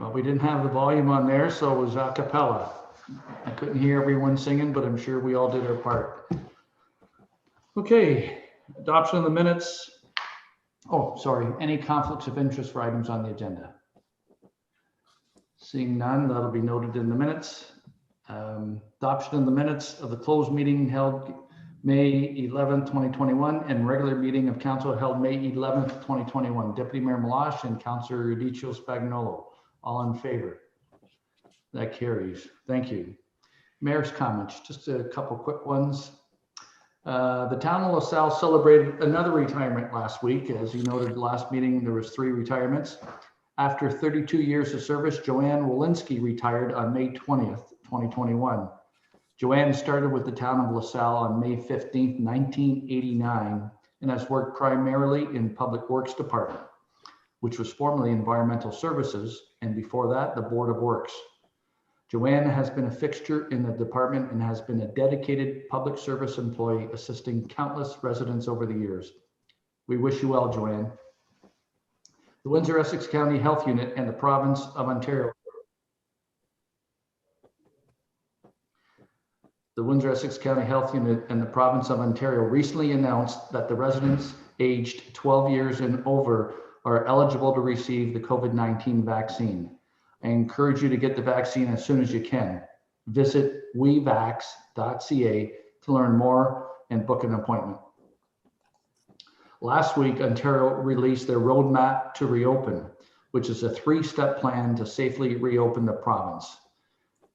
Well, we didn't have the volume on there, so it was a cappella. I couldn't hear everyone singing, but I'm sure we all did our part. Okay, adoption of the minutes. Oh, sorry, any conflicts of interest for items on the agenda? Seeing none, that'll be noted in the minutes. Adoption of the minutes of the closed meeting held May 11th, 2021, and regular meeting of council held May 11th, 2021. Deputy Mayor Malash and Councillor Eudicio Spagnolo, all in favor? That carries. Thank you. Mayor's comments, just a couple quick ones. The town of LaSalle celebrated another retirement last week. As you noted, the last meeting, there was 3 retirements. After 32 years of service, Joanne Walensky retired on May 20th, 2021. Joanne started with the town of LaSalle on May 15th, 1989, and has worked primarily in Public Works Department, which was formerly Environmental Services, and before that, the Board of Works. Joanne has been a fixture in the department and has been a dedicated public service employee assisting countless residents over the years. We wish you well, Joanne. The Windsor-Essex County Health Unit and the Province of Ontario. The Windsor-Essex County Health Unit and the Province of Ontario recently announced that the residents aged 12 years and over are eligible to receive the COVID-19 vaccine. I encourage you to get the vaccine as soon as you can. Visit wevax.ca to learn more and book an appointment. Last week, Ontario released their roadmap to reopen, which is a 3-step plan to safely reopen the province.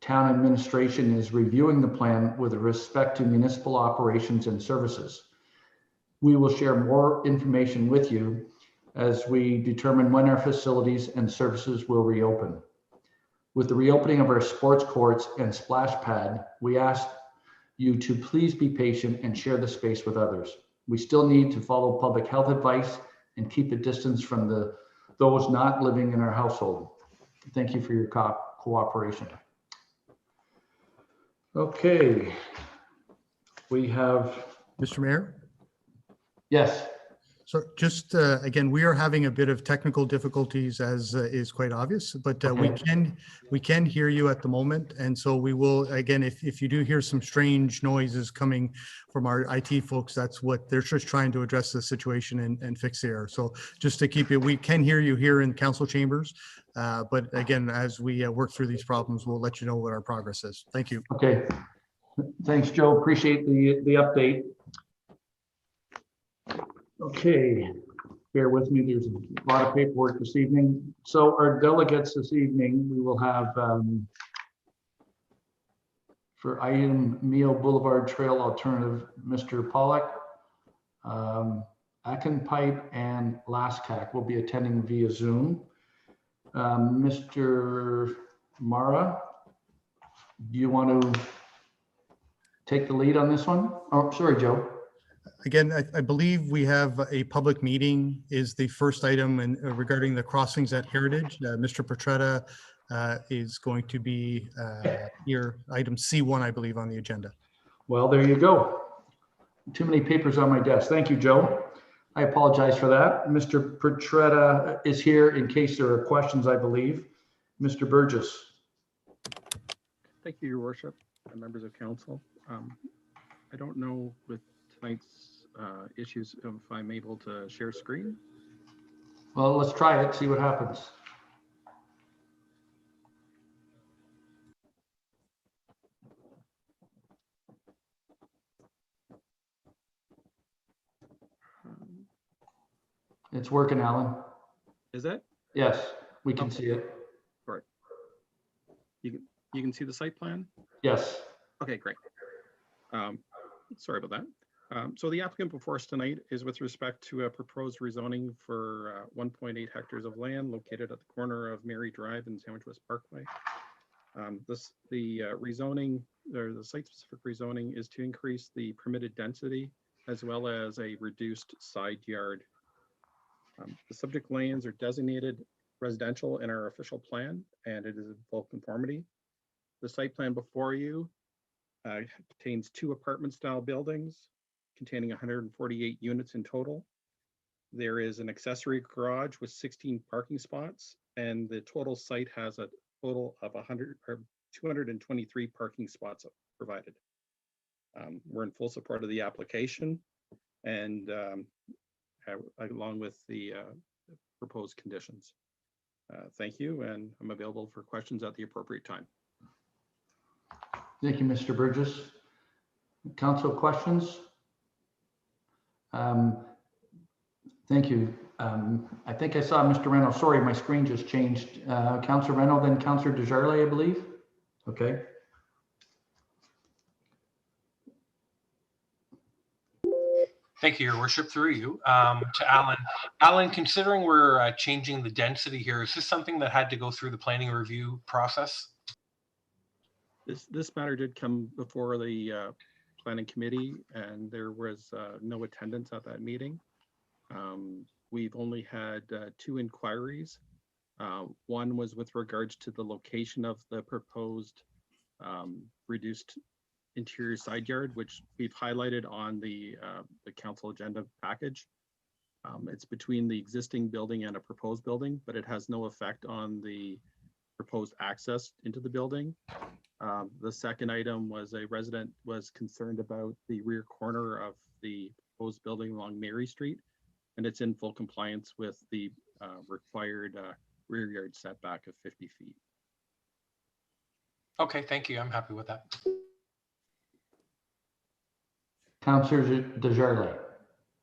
Town administration is reviewing the plan with respect to municipal operations and services. We will share more information with you as we determine when our facilities and services will reopen. With the reopening of our sports courts and splash pad, we ask you to please be patient and share the space with others. We still need to follow public health advice and keep a distance from those not living in our household. Thank you for your cooperation. Okay, we have. Mr. Mayor? Yes. So just again, we are having a bit of technical difficulties, as is quite obvious, but Okay. we can hear you at the moment. And so we will, again, if you do hear some strange noises coming from our IT folks, that's what they're just trying to address the situation and fix the error. So just to keep it, we can hear you here in council chambers. But again, as we work through these problems, we'll let you know what our progress is. Thank you. Okay. Thanks, Joe. Appreciate the update. Okay, bear with me. There's a lot of paperwork this evening. So our delegates this evening, we will have for item Mayo Boulevard Trail Alternative, Mr. Pollack, Akenpipe, and Laskak will be attending via Zoom. Mr. Mara, do you want to take the lead on this one? Oh, sorry, Joe. Again, I believe we have a public meeting is the first item and regarding the crossings at Heritage. Mr. Petretta is going to be here, item C1, I believe, on the agenda. Well, there you go. Too many papers on my desk. Thank you, Joe. I apologize for that. Mr. Petretta is here in case there are questions, I believe. Mr. Burgess. Thank you, Your Worship, and members of council. I don't know with tonight's issues if I'm able to share screen. Well, let's try it, see what happens. It's working, Alan. Is it? Yes, we can see it. All right. You can see the site plan? Yes. Okay, great. Sorry about that. So the applicant before us tonight is with respect to a proposed rezoning for 1.8 hectares of land located at the corner of Mary Drive and Sandwich West Parkway. The rezoning, or the site-specific rezoning, is to increase the permitted density as well as a reduced side yard. The subject lands are designated residential in our official plan, and it is in full conformity. The site plan before you contains 2 apartment-style buildings containing 148 units in total. There is an accessory garage with 16 parking spots and the total site has a total of 223 parking spots provided. We're in full support of the application and along with the proposed conditions. Thank you, and I'm available for questions at the appropriate time. Thank you, Mr. Burgess. Council questions? Thank you. I think I saw Mr. Reno. Sorry, my screen just changed. Councilor Reno, then Councilor Desjardins, I believe. Okay. Thank you, Your Worship. Through you to Alan. Alan, considering we're changing the density here, is this something that had to go through the planning review process? This matter did come before the planning committee, and there was no attendance at that meeting. We've only had 2 inquiries. One was with regards to the location of the proposed reduced interior side yard, which we've highlighted on the council agenda package. It's between the existing building and a proposed building, but it has no effect on the proposed access into the building. The second item was a resident was concerned about the rear corner of the proposed building along Mary Street, and it's in full compliance with the required rear yard setback of 50 feet. Okay, thank you. I'm happy with that. Councilor Desjardins.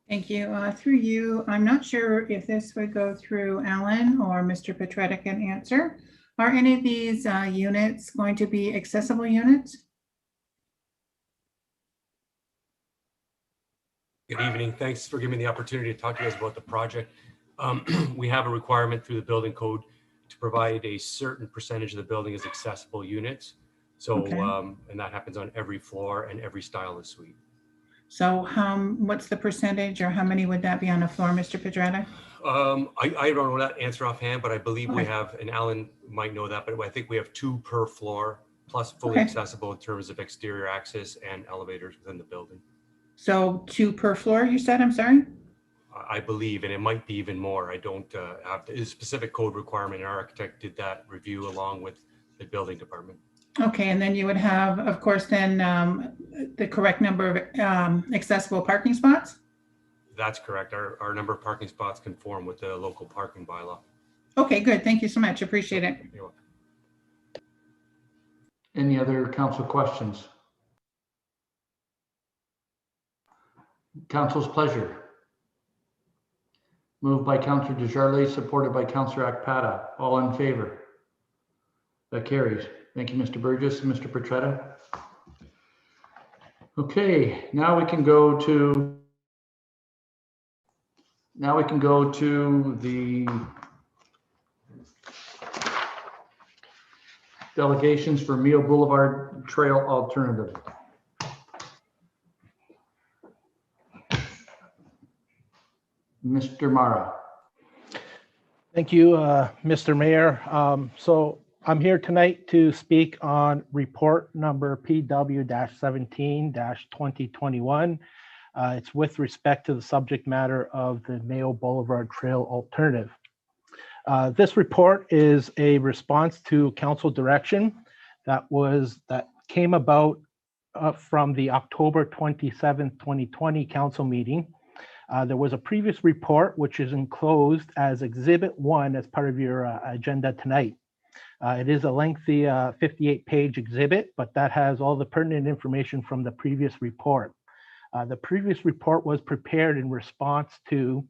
Thank you. Through you, I'm not sure if this would go through Alan or Mr. Petretta can answer. Are any of these units going to be accessible units? Good evening. Thanks for giving me the opportunity to talk to you guys about the project. We have a requirement through the building code to provide a certain percentage of the building as accessible units. So, Okay. And that happens on every floor and every style of suite. So what's the percentage, or how many would that be on a floor, Mr. Petretta? I don't know that answer offhand, but I believe we Okay. have, and Alan might know that, but I think we have 2 per floor, plus fully Okay. accessible in terms of exterior access and elevators within the building. So 2 per floor, you said? I'm sorry? I believe, and it might be even more. I don't have the specific code requirement. An architect did that review along with the building department. Okay, and then you would have, of course, then the correct number of accessible parking spots? That's correct. Our number of parking spots conform with the local parking bylaw. Okay, good. Thank you so much. Appreciate it. You're welcome. Any other council questions? Council's pleasure. Moved by Councilor Desjardins, supported by Councilor Akpata. All in favor? That carries. Thank you, Mr. Burgess and Mr. Petretta. Okay, now we can go to the delegations for Mayo Boulevard Trail Alternative. Mr. Mara. Thank you, Mr. Mayor. So I'm here tonight to speak on report number PW-17-2021. It's with respect to the subject matter of the Mayo Boulevard Trail Alternative. This report is a response to council direction that came about from the October 27th, 2020 council meeting. There was a previous report which is enclosed as Exhibit 1 as part of your agenda tonight. It is a lengthy 58-page exhibit, but that has all the pertinent information from the previous report. The previous report was prepared in response to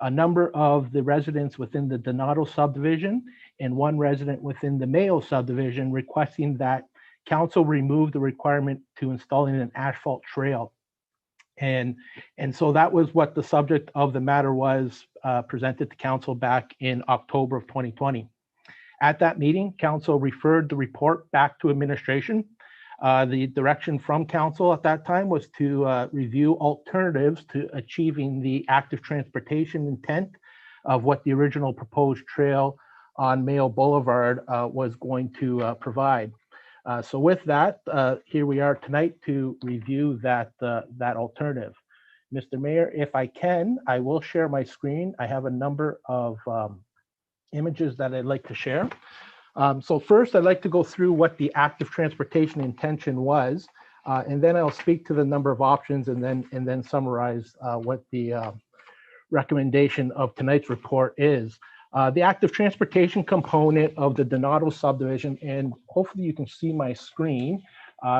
a number of the residents within the Donato subdivision and one resident within the Mayo subdivision requesting that council remove the requirement to installing an asphalt trail. And so that was what the subject of the matter was presented to council back in October of 2020. At that meeting, council referred the report back to administration. The direction from council at that time was to review alternatives to achieving the active transportation intent of what the original proposed trail on Mayo Boulevard was going to provide. So with that, here we are tonight to review that alternative. Mr. Mayor, if I can, I will share my screen. I have a number of images that I'd like to share. So first, I'd like to go through what the active transportation intention was, and then I'll speak to the number of options and then summarize what the recommendation of tonight's report is. The active transportation component of the Donato subdivision, and hopefully you can see my screen.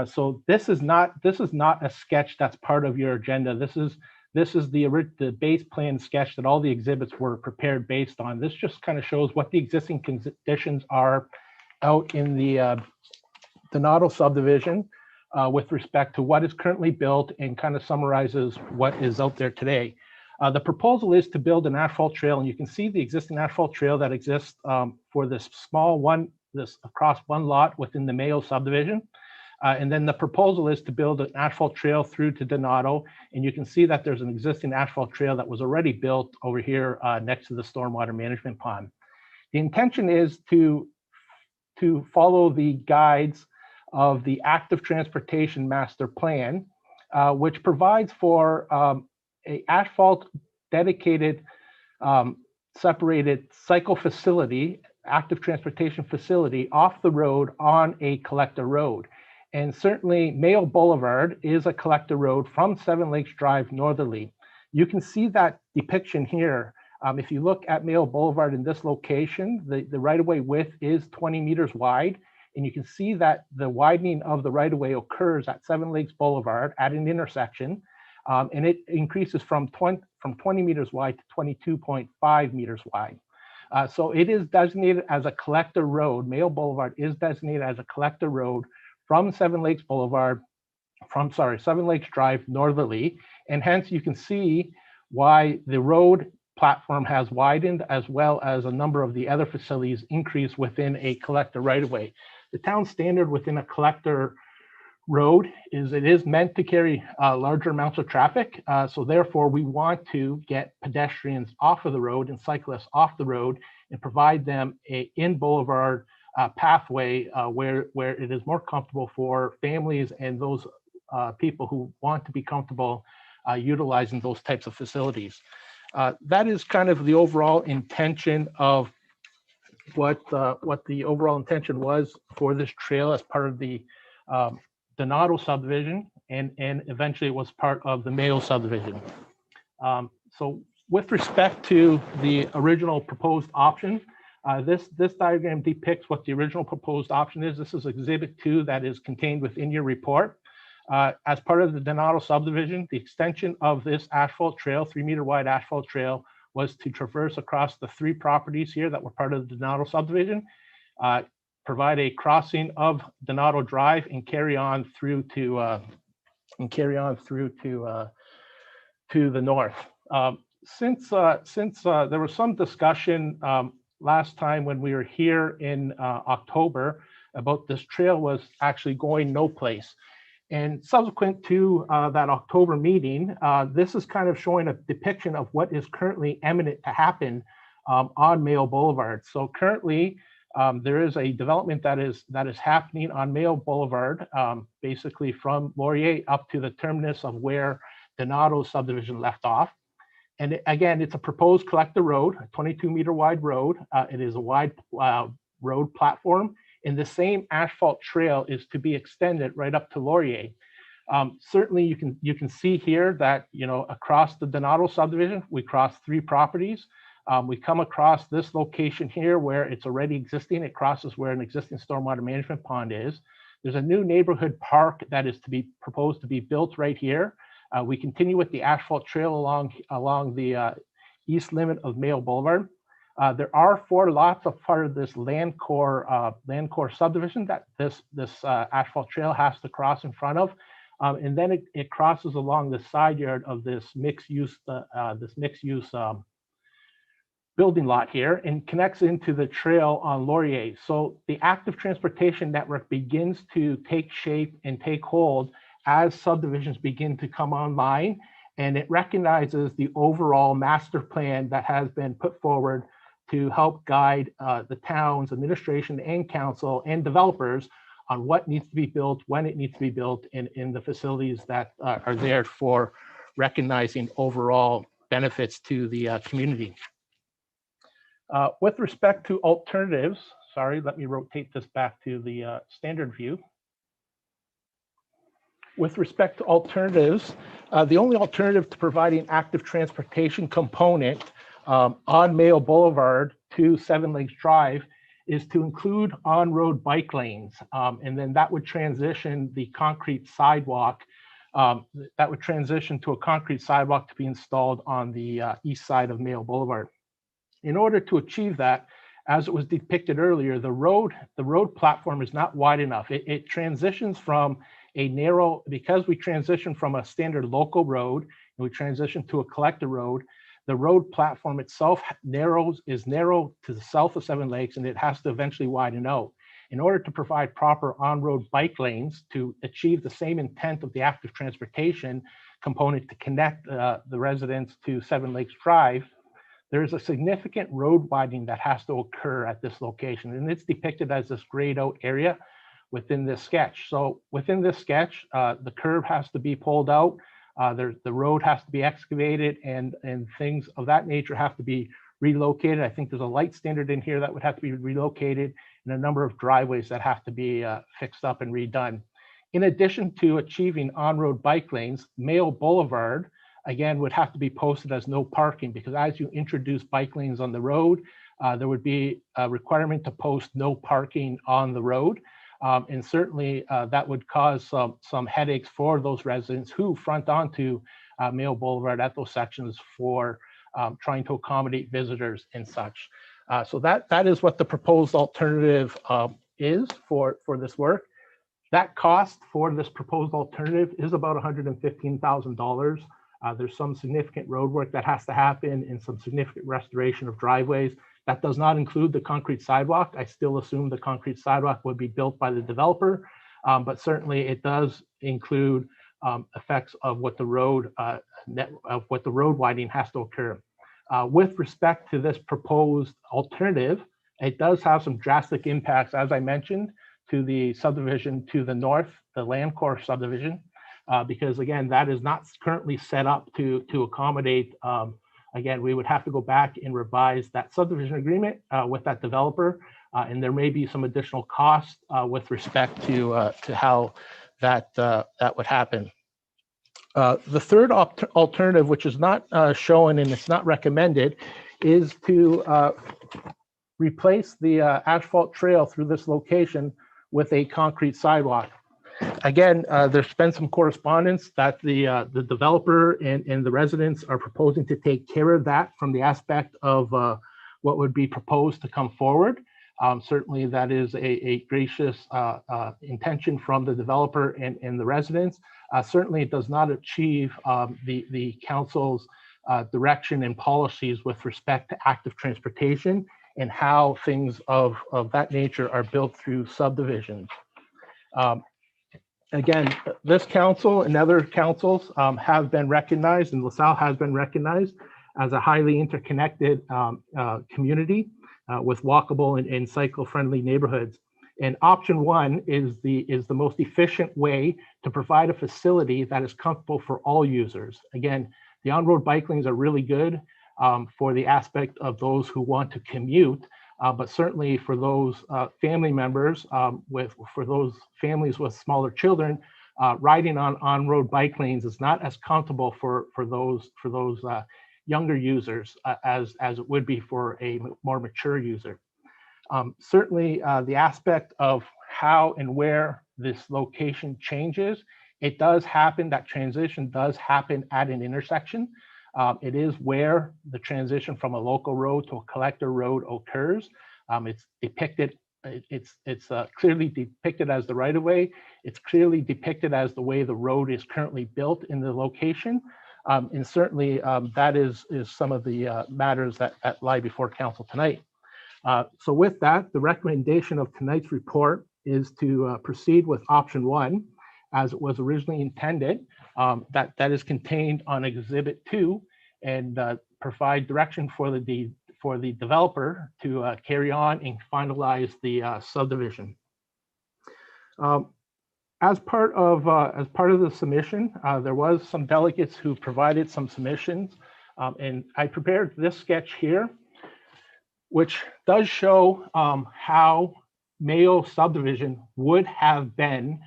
So this is not a sketch that's part of your agenda. This is the base plan sketch that all the exhibits were prepared based on. This just kind of shows what the existing conditions are out in the Donato subdivision with respect to what is currently built, and kind of summarizes what is out there today. The proposal is to build an asphalt trail, and you can see the existing asphalt trail that exists for this small one, this across one lot within the Mayo subdivision. And then the proposal is to build an asphalt trail through to Donato, and you can see that there's an existing asphalt trail that was already built over here next to the stormwater management pond. The intention is to follow the guides of the active transportation master plan, which provides for a asphalt dedicated separated cycle facility, active transportation facility off the road on a collector road. And certainly Mayo Boulevard is a collector road from Seven Lakes Drive northerly. You can see that depiction here. If you look at Mayo Boulevard in this location, the right-of-way width is 20 meters wide. And you can see that the widening of the right-of-way occurs at Seven Lakes Boulevard at an intersection. And it increases from 20 meters wide to 22.5 meters wide. So it is designated as a collector road. Mayo Boulevard is designated as a collector road from Seven Lakes Drive northerly. And hence you can see why the road platform has widened, as well as a number of the other facilities increase within a collector right-of-way. The town standard within a collector road is it is meant to carry larger amounts of traffic. So therefore we want to get pedestrians off of the road and cyclists off the road and provide them a in boulevard pathway where it is more comfortable for families and those people who want to be comfortable utilizing those types of facilities. That is kind of the overall intention of what the overall intention was for this trail as part of the Donato subdivision, and eventually it was part of the Mayo subdivision. So with respect to the original proposed option, this diagram depicts what the original proposed option is. This is Exhibit 2 that is contained within your report. As part of the Donato subdivision, the extension of this asphalt trail, 3-meter wide asphalt trail, was to traverse across the 3 properties here that were part of the Donato subdivision, provide a crossing of Donato Drive, and carry on through to the north. Since there was some discussion last time when we were here in October about this trail was actually going no place. And subsequent to that October meeting, this is kind of showing a depiction of what is currently imminent to happen on Mayo Boulevard. So currently, there is a development that is happening on Mayo Boulevard, basically from Laurier up to the terminus of where Donato subdivision left off. And again, it's a proposed collector road, a 22-meter wide road. It is a wide road platform, and the same asphalt trail is to be extended right up to Laurier. Certainly, you can see here that across the Donato subdivision, we cross 3 properties. We come across this location here where it's already existing. It crosses where an existing stormwater management pond is. There's a new neighborhood park that is to be proposed to be built right here. We continue with the asphalt trail along the east limit of Mayo Boulevard. There are 4 lots of part of this land core subdivision that this asphalt trail has to cross in front of, and then it crosses along the side yard of this mixed use building lot here and connects into the trail on Laurier. So the active transportation network begins to take shape and take hold as subdivisions begin to come online, and it recognizes the overall master plan that has been put forward to help guide the town's administration and council and developers on what needs to be built, when it needs to be built, and in the facilities that are there for recognizing overall benefits to the community. With respect to alternatives, sorry, let me rotate this back to the standard view. With respect to alternatives, the only alternative to providing active transportation component on Mayo Boulevard to Seven Lakes Drive is to include on-road bike lanes. And then that would transition the concrete sidewalk. That would transition to a concrete sidewalk to be installed on the east side of Mayo Boulevard. In order to achieve that, as it was depicted earlier, the road platform is not wide enough. It transitions from a narrow, because we transition from a standard local road and we transition to a collector road, the road platform itself is narrow to the south of Seven Lakes, and it has to eventually widen out. In order to provide proper on-road bike lanes to achieve the same intent of the active transportation component to connect the residents to Seven Lakes Drive, there is a significant road widening that has to occur at this location, and it's depicted as this grayed out area within this sketch. So within this sketch, the curb has to be pulled out, the road has to be excavated, and things of that nature have to be relocated. I think there's a light standard in here that would have to be relocated, and a number of driveways that have to be fixed up and redone. In addition to achieving on-road bike lanes, Mayo Boulevard, again, would have to be posted as no parking, because as you introduce bike lanes on the road, there would be a requirement to post no parking on the road. And certainly that would cause some headaches for those residents who front onto Mayo Boulevard at those sections for trying to accommodate visitors and such. So that is what the proposed alternative is for this work. That cost for this proposed alternative is about $115,000. There's some significant road work that has to happen and some significant restoration of driveways. That does not include the concrete sidewalk. I still assume the concrete sidewalk would be built by the developer, but certainly it does include effects of what the road widening has to occur. With respect to this proposed alternative, it does have some drastic impacts, as I mentioned, to the subdivision to the north, the Land Corps subdivision, because again, that is not currently set up to accommodate. Again, we would have to go back and revise that subdivision agreement with that developer, and there may be some additional costs with respect to how that would happen. The third alternative, which is not shown and it's not recommended, is to replace the asphalt trail through this location with a concrete sidewalk. Again, there's been some correspondence that the developer and the residents are proposing to take care of that from the aspect of what would be proposed to come forward. Certainly that is a gracious intention from the developer and the residents. Certainly it does not achieve the council's direction and policies with respect to active transportation and how things of that nature are built through subdivisions. Again, this council and other councils have been recognized, and LaSalle has been recognized as a highly interconnected community with walkable and cycle-friendly neighborhoods. And option one is the most efficient way to provide a facility that is comfortable for all users. Again, the on-road bike lanes are really good for the aspect of those who want to commute, but certainly for those family members, for those families with smaller children, riding on-road bike lanes is not as comfortable for those younger users as it would be for a more mature user. Certainly the aspect of how and where this location changes, it does happen, that transition does happen at an intersection. It is where the transition from a local road to a collector road occurs. It's depicted, it's clearly depicted as the right-of-way. It's clearly depicted as the way the road is currently built in the location. And certainly that is some of the matters that lie before council tonight. So with that, the recommendation of tonight's report is to proceed with option one as it was originally intended. That is contained on Exhibit 2 and provide direction for the developer to carry on and finalize the subdivision. As part of the submission, there was some delegates who provided some submissions, and I prepared this sketch here. which does show how Mayo Subdivision would have been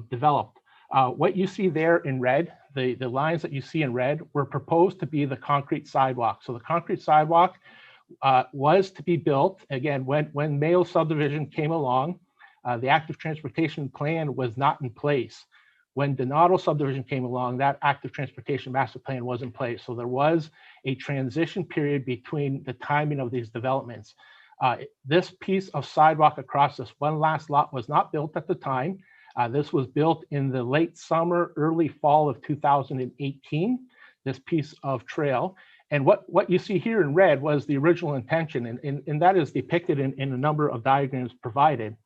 developed. What you see there in red, the lines that you see in red were proposed to be the concrete sidewalk. So the concrete sidewalk was to be built, again, when Mayo Subdivision came along, the active transportation plan was not in place. When Donato Subdivision came along, that active transportation master plan was in place. So there was a transition period between the timing of these developments. This piece of sidewalk across this one last lot was not built at the time. This was built in the late summer, early fall of 2018, this piece of trail. And what you see here in red was the original intention, and that is depicted in a number of diagrams provided.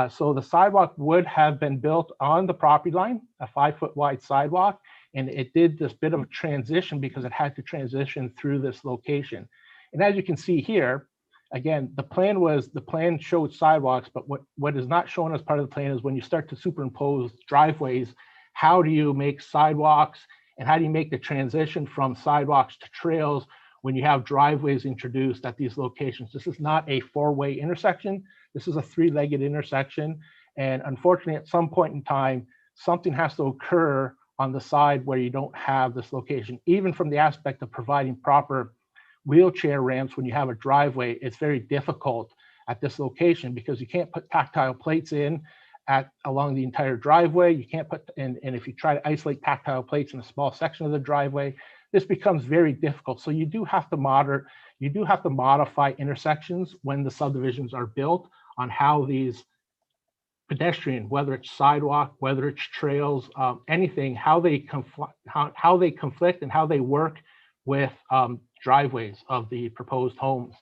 So the sidewalk would have been built on the property line, a 5-foot wide sidewalk, and it did this bit of a transition because it had to transition through this location. And as you can see here, again, the plan showed sidewalks, but what is not shown as part of the plan is when you start to superimpose driveways, how do you make sidewalks and how do you make the transition from sidewalks to trails when you have driveways introduced at these locations? This is not a 4-way intersection. This is a 3-legged intersection. And unfortunately, at some point in time, something has to occur on the side where you don't have this location. Even from the aspect of providing proper wheelchair ramps when you have a driveway, it's very difficult at this location because you can't put tactile plates in along the entire driveway. You can't put, and if you try to isolate tactile plates in a small section of the driveway, this becomes very difficult. So you do have to modify intersections when the subdivisions are built on how these pedestrian, whether it's sidewalk, whether it's trails, anything, how they conflict and how they work with driveways of the proposed homes.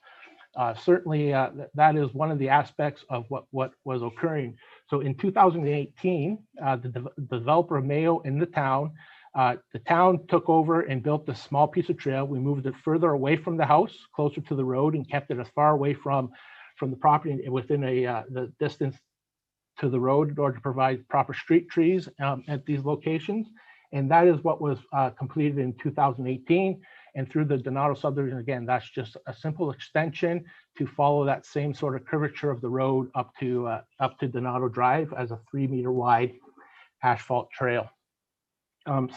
Certainly, that is one of the aspects of what was occurring. So in 2018, the developer of Mayo in the town took over and built this small piece of trail. We moved it further away from the house, closer to the road, and kept it as far away from the property within the distance to the road in order to provide proper street trees at these locations. And that is what was completed in 2018. And through the Donato subdivision, again, that's just a simple extension to follow that same sort of curvature of the road up to Donato Drive as a 3-meter wide asphalt trail.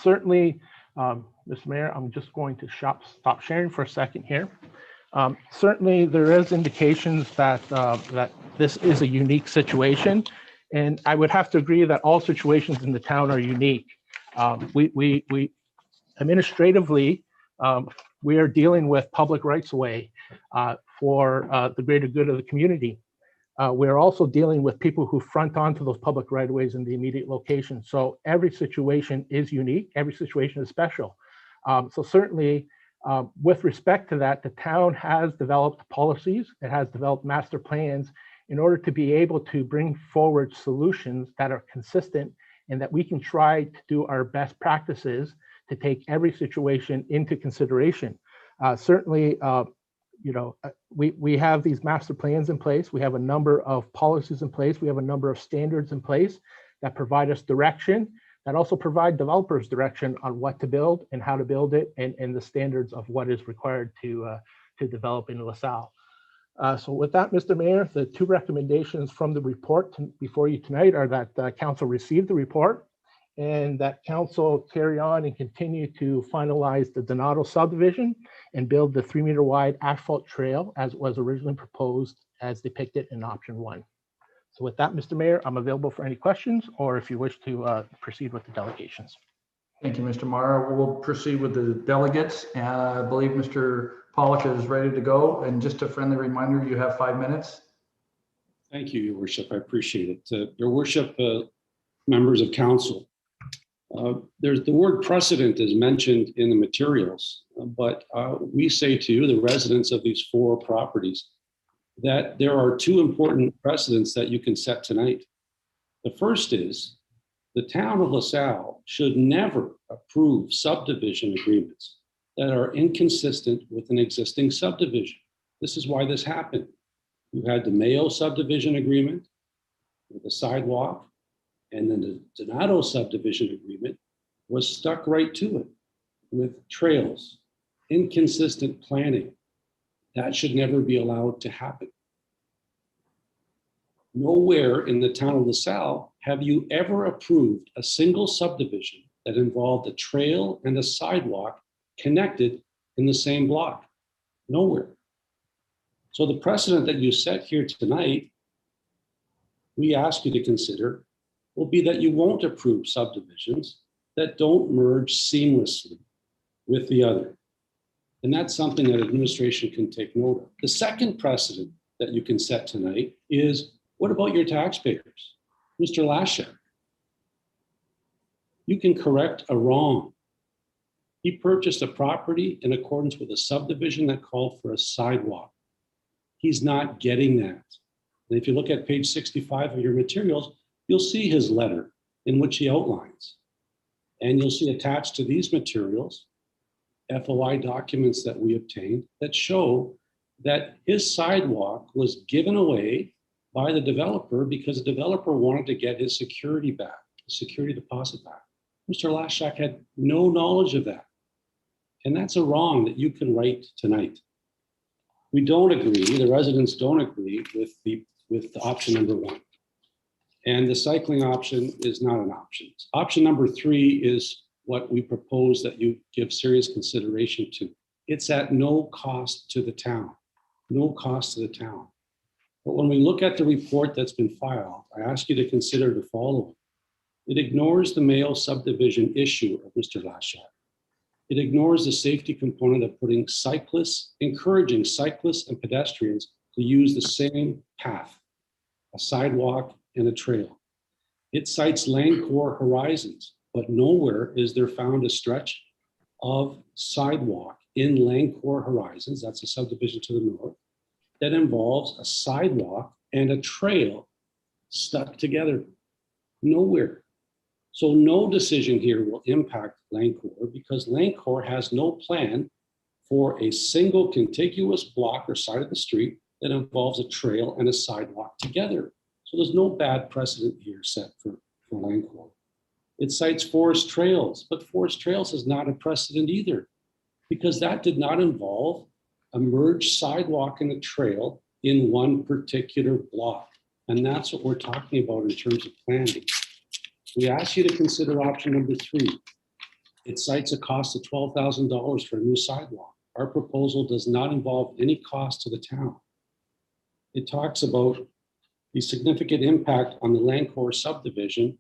Certainly, Mr. Mayor, I'm just going to stop sharing for a second here. Certainly, there is indications that that this is a unique situation, and I would have to agree that all situations in the town are unique. We administratively, we are dealing with public rights of way for the greater good of the community. We're also dealing with people who front onto those public right of ways in the immediate location. So every situation is unique. Every situation is special. So certainly, with respect to that, the town has developed policies. It has developed master plans in order to be able to bring forward solutions that are consistent and that we can try to do our best practices to take every situation into consideration. Certainly, we have these master plans in place. We have a number of policies in place. We have a number of standards in place that provide us direction, that also provide developers direction on what to build and how to build it, and the standards of what is required to develop in LaSalle. So with that, Mr. Mayor, the 2 recommendations from the report before you tonight are that council receive the report and that council carry on and continue to finalize the Donato subdivision and build the 3-meter wide asphalt trail as it was originally proposed as depicted in option 1. So with that, Mr. Mayor, I'm available for any questions or if you wish to proceed with the delegations. Thank you, Mr. Mara. We'll proceed with the delegates. I believe Mr. Pollock is ready to go. And just a friendly reminder, you have 5 minutes. Thank you, Your Worship. I appreciate it. Your Worship, members of council, there's the word precedent is mentioned in the materials, but we say to you, the residents of these 4 properties, that there are 2 important precedents that you can set tonight. The first is the town of LaSalle should never approve subdivision agreements that are inconsistent with an existing subdivision. This is why this happened. You had the Mayo subdivision agreement with the sidewalk, and then the Donato subdivision agreement was stuck right to it with trails, inconsistent planning, That should never be allowed to happen. Nowhere in the town of LaSalle have you ever approved a single subdivision that involved a trail and a sidewalk connected in the same block. Nowhere. So the precedent that you set here tonight, we ask you to consider, will be that you won't approve subdivisions that don't merge seamlessly with the other. And that's something that administration can take note of. The second precedent that you can set tonight is, what about your taxpayers? Mr. Lashak, you can correct a wrong. He purchased a property in accordance with a subdivision that called for a sidewalk. He's not getting that. And if you look at page 65 of your materials, you'll see his letter in which he outlines. And you'll see attached to these materials, FOI documents that we obtained that show that his sidewalk was given away by the developer because the developer wanted to get his security back, security deposit back. Mr. Lashak had no knowledge of that. And that's a wrong that you can right tonight. We don't agree, the residents don't agree with the option number one. And the cycling option is not an option. Option number 3 is what we propose that you give serious consideration to. It's at no cost to the town, no cost to the town. But when we look at the report that's been filed, I ask you to consider the following. It ignores the Mayo Subdivision issue of Mr. Lashak. It ignores the safety component of putting cyclists, encouraging cyclists and pedestrians to use the same path, a sidewalk and a trail. It cites Langcore Horizons, but nowhere is there found a stretch of sidewalk in Langcore Horizons, that's a subdivision to the north, that involves a sidewalk and a trail stuck together. Nowhere. So no decision here will impact Langcore because Langcore has no plan for a single contiguous block or side of the street that involves a trail and a sidewalk together. So there's no bad precedent here set for Langcore. It cites Forest Trails, but Forest Trails is not a precedent either because that did not involve a merged sidewalk and a trail in one particular block. And that's what we're talking about in terms of planning. We ask you to consider option number 3. It cites a cost of $12,000 for a new sidewalk. Our proposal does not involve any cost to the town. It talks about the significant impact on the Langcore subdivision.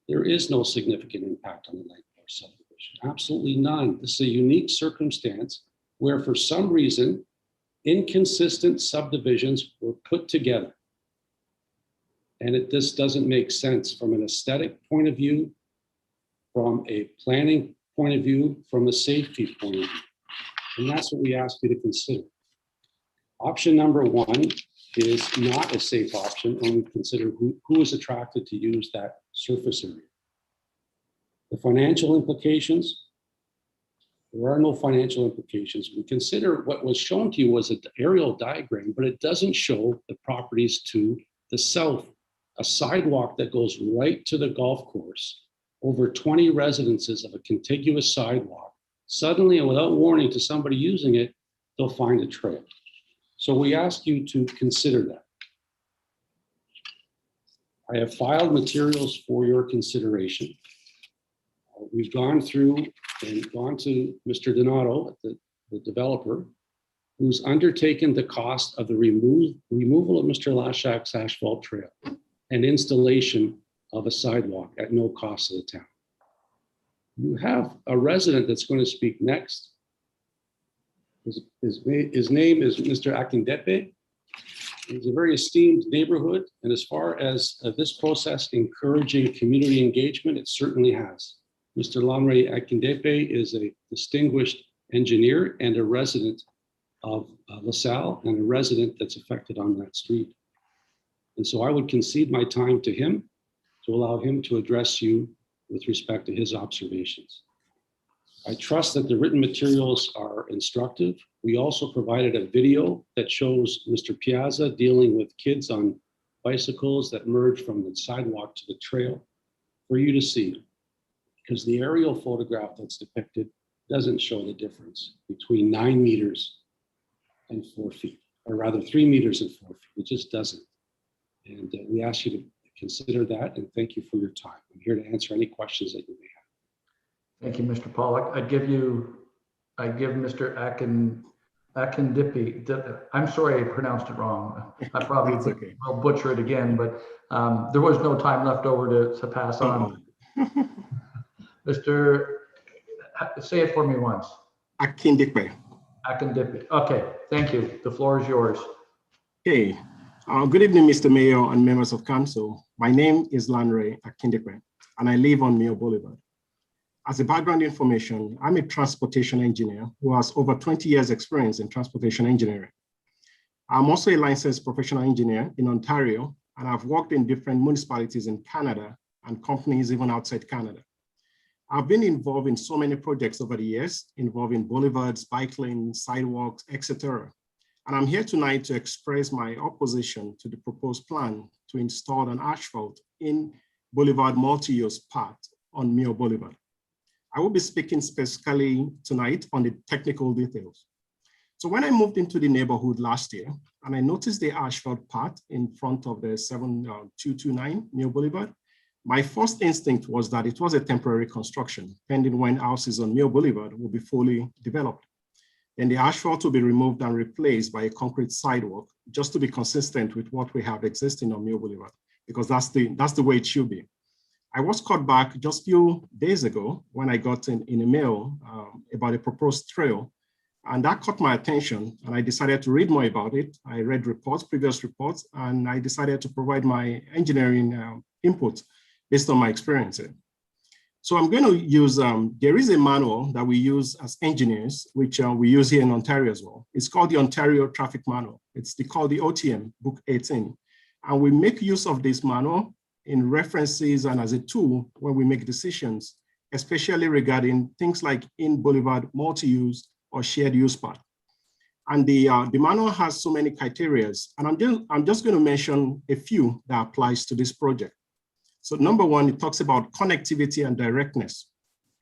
There is no significant impact on the Langcore subdivision, absolutely none. This is a unique circumstance where for some reason, inconsistent subdivisions were put together. And this doesn't make sense from an aesthetic point of view, from a planning point of view, from a safety point of view. And that's what we ask you to consider. Option number 1 is not a safe option when we consider who is attracted to use that surface area. The financial implications, there are no financial implications. We consider what was shown to you was an aerial diagram, but it doesn't show the properties to the south. A sidewalk that goes right to the golf course, over 20 residences of a contiguous sidewalk. Suddenly, and without warning to somebody using it, they'll find a trail. So we ask you to consider that. I have filed materials for your consideration. We've gone through and gone to Mr. Donato, the developer, who's undertaken the cost of the removal of Mr. Lashak's asphalt trail and installation of a sidewalk at no cost to the town. You have a resident that's going to speak next. His name is Mr. Akindepe. It's a very esteemed neighborhood, and as far as this process encouraging community engagement, it certainly has. Mr. Lanre Akindepe is a distinguished engineer and a resident of LaSalle and a resident that's affected on that street. And so I would concede my time to him to allow him to address you with respect to his observations. I trust that the written materials are instructive. We also provided a video that shows Mr. Piazza dealing with kids on bicycles that merge from the sidewalk to the trail for you to see, because the aerial photograph that's depicted doesn't show the difference between 9 meters and 4 feet, or rather 3 meters and 4 feet. It just doesn't. And we ask you to consider that, and thank you for your time. I'm here to answer any questions that you may have. Thank you, Mr. Pollock. I give Mr. Akindipi, I'm sorry I pronounced it wrong. I probably will butcher it again, but there was no time left over to pass on. Mr. Say it for me once. Akindipe. Akindipi. Okay, thank you. The floor is yours. Hey, good evening, Mr. Mayor and members of council. My name is Lanre Akindipe, and I live on Mayo Boulevard. As a background information, I'm a transportation engineer who has over 20 years experience in transportation engineering. I'm also a licensed professional engineer in Ontario, and I've worked in different municipalities in Canada and companies even outside Canada. I've been involved in so many projects over the years, involving boulevards, bike lanes, sidewalks, etc. And I'm here tonight to express my opposition to the proposed plan to install an asphalt in Boulevard MultiUse part on Mayo Boulevard. I will be speaking specifically tonight on the technical details. So when I moved into the neighborhood last year, and I noticed the asphalt part in front of the 7229 Mayo Boulevard, my first instinct was that it was a temporary construction, pending when houses on Mayo Boulevard will be fully developed. Then the asphalt will be removed and replaced by a concrete sidewalk, just to be consistent with what we have existing on Mayo Boulevard, because that's the way it should be. I was caught back just a few days ago when I got in a mail about a proposed trail, and that caught my attention, and I decided to read more about it. I read previous reports, and I decided to provide my engineering input based on my experience. So I'm going to use, there is a manual that we use as engineers, which we use here in Ontario as well. It's called the Ontario Traffic Manual. It's called the OTM, Book 18. And we make use of this manual in references and as a tool when we make decisions, especially regarding things like in Boulevard multi-use or shared use part. And the manual has so many criteria, and I'm just going to mention a few that applies to this project. So number one, it talks about connectivity and directness.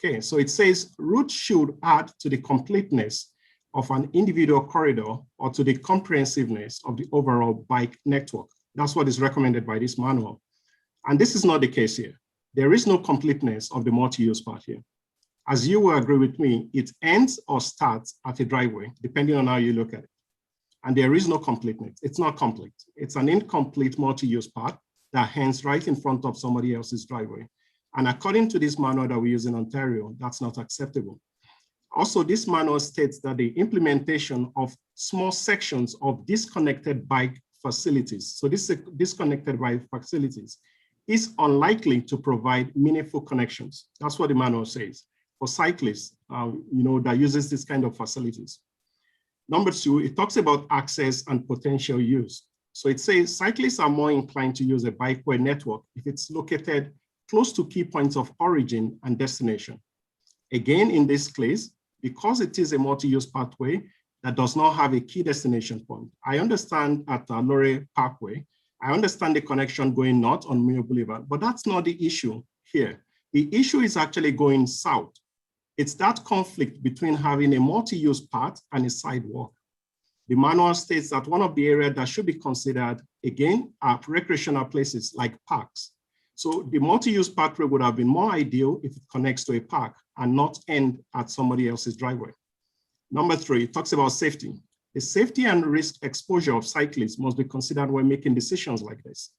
Okay, so it says routes should add to the completeness of an individual corridor or to the comprehensiveness of the overall bike network. That's what is recommended by this manual. And this is not the case here. There is no completeness of the multi-use part here. As you will agree with me, it ends or starts at a driveway, depending on how you look at it. And there is no completeness. It's not complete. It's an incomplete multi-use part that ends right in front of somebody else's driveway. And according to this manual that we use in Ontario, that's not acceptable. Also, this manual states that the implementation of small sections of disconnected bike facilities, so this disconnected bike facilities, is unlikely to provide meaningful connections. That's what the manual says for cyclists, that uses this kind of facilities. Number two, it talks about access and potential use. So it says cyclists are more inclined to use a bikeway network if it's located close to key points of origin and destination. Again, in this case, because it is a multi-use pathway that does not have a key destination point. I understand at Lore Parkway, I understand the connection going north on Mayo Boulevard, but that's not the issue here. The issue is actually going south. It's that conflict between having a multi-use path and a sidewalk. The manual states that one of the areas that should be considered, again, are recreational places like parks. So the multi-use pathway would have been more ideal if it connects to a park and not end at somebody else's driveway. Number three, it talks about safety. The safety and risk exposure of cyclists must be considered when making decisions like this.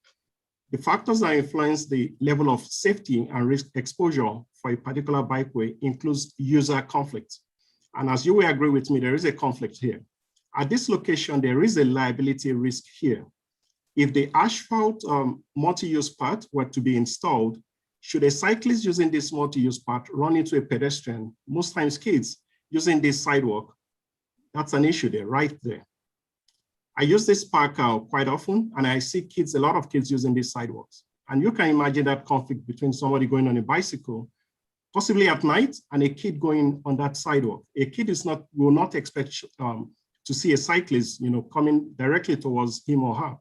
The factors that influence the level of safety and risk exposure for a particular bikeway includes user conflict. And as you will agree with me, there is a conflict here. At this location, there is a liability risk here. If the asphalt multi-use part were to be installed, should a cyclist using this multi-use part run into a pedestrian, most times kids, using this sidewalk, that's an issue there, right there. I use this park quite often, and I see kids, a lot of kids using these sidewalks. And you can imagine that conflict between somebody going on a bicycle, possibly at night, and a kid going on that sidewalk. A kid will not expect to see a cyclist, coming directly towards him or her.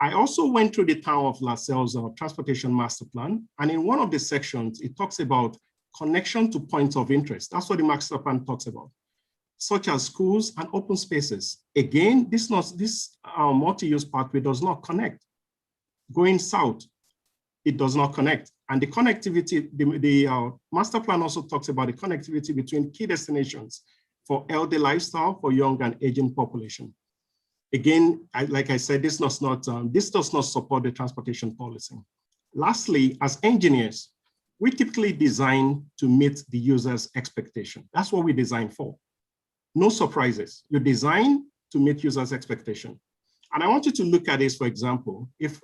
I also went through the town of LaSalle's transportation master plan, and in one of the sections, it talks about connection to points of interest. That's what the master plan talks about. such as schools and open spaces. Again, this multi-use pathway does not connect. Going south, it does not connect. And the connectivity, the master plan also talks about the connectivity between key destinations for healthy lifestyle for young and aging population. Again, like I said, this does not support the transportation policy. Lastly, as engineers, we typically design to meet the user's expectation. That's what we design for. No surprises. You design to meet users' expectation. And I want you to look at this, for example, if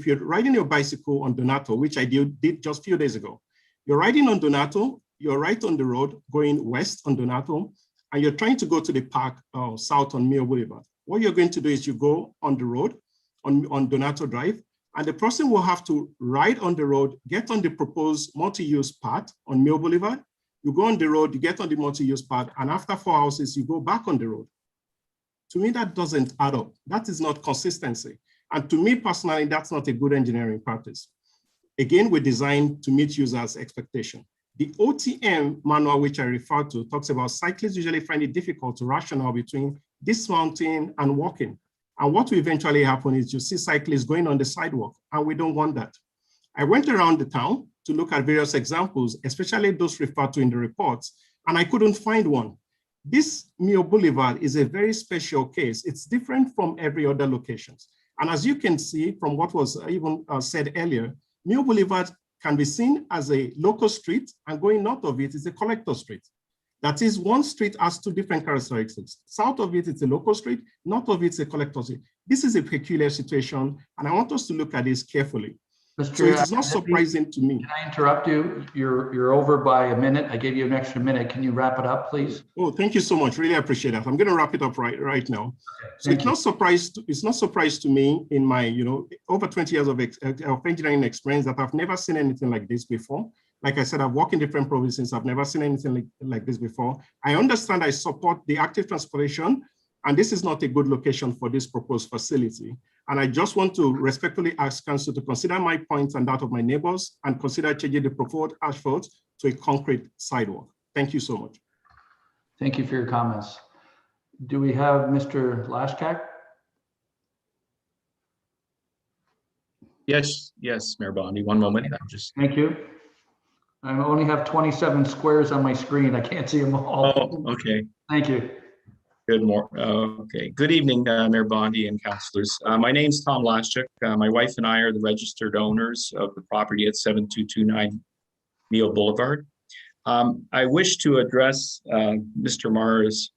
you're riding your bicycle on Donato, which I did just a few days ago, you're riding on Donato, you're right on the road going west on Donato, and you're trying to go to the park south on Mayo Boulevard. What you're going to do is you go on the road on Donato Drive, and the person will have to ride on the road, get on the proposed multi-use path on Mayo Boulevard. You go on the road, you get on the multi-use path, and after 4 houses, you go back on the road. To me, that doesn't add up. That is not consistency. And to me personally, that's not a good engineering practice. Again, we designed to meet users' expectation. The OTM manual, which I referred to, talks about cyclists usually find it difficult to rationale between dismounting and walking. And what will eventually happen is you see cyclists going on the sidewalk, and we don't want that. I went around the town to look at various examples, especially those referred to in the reports, and I couldn't find one. This Mayo Boulevard is a very special case. It's different from every other locations. And as you can see from what was even said earlier, Mayo Boulevard can be seen as a local street, and going north of it is a collector street. That is, one street has two different characteristics. South of it, it's a local street, north of it's a collector street. This is a peculiar situation, and I want us to look at this carefully. So it is not surprising to me. Can I interrupt you? You're over by a minute. I gave you an extra minute. Can you wrap it up, please? Oh, thank you so much. Really appreciate that. I'm going to wrap it up right now. Okay, so it's not surprise to me in my over 20 years of engineering experience that I've never seen anything like this before. Like I said, I've worked in different provinces. I've never seen anything like this before. I understand, I support the active transportation, and this is not a good location for this proposed facility. And I just want to respectfully ask council to consider my points and that of my neighbors and consider changing the proposed asphalt to a concrete sidewalk. Thank you so much. Thank you for your comments. Do we have Mr. Lashkak? Yes, Mayor Bondi. One moment. Thank you. I only have 27 squares on my screen. I can't see them all. Oh, okay. Thank you. Good morning. Okay. Good evening, Mayor Bondi and councilors. My name's Tom Laschuk. My wife and I are the registered owners of the property at 7229 Mayo Boulevard. I wish to address Mr. Mara's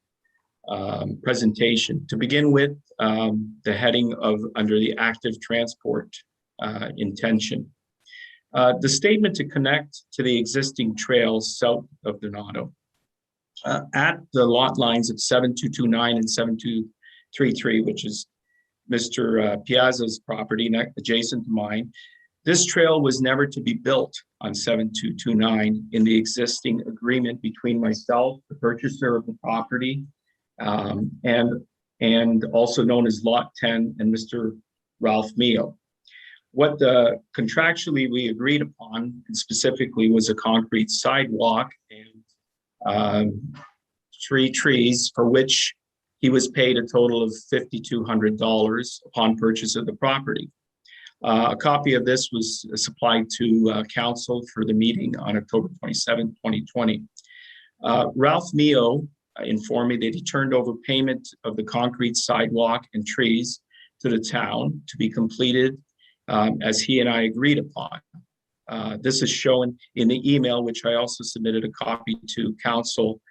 presentation. To begin with, the heading of under the active transport intention. The statement to connect to the existing trails south of Donato. At the lot lines at 7229 and 7233, which is Mr. Piazza's property adjacent to mine, this trail was never to be built on 7229 in the existing agreement between myself, the purchaser of the property, and also known as Lot 10, and Mr. Ralph Mayo. What contractually we agreed upon, and specifically, was a concrete sidewalk and 3 trees, for which he was paid a total of $5,200 upon purchase of the property. A copy of this was supplied to council for the meeting on October 27, 2020. Ralph Mayo informed me that he turned over payment of the concrete sidewalk and trees to the town to be completed as he and I agreed upon. This is shown in the email, which I also submitted a copy to council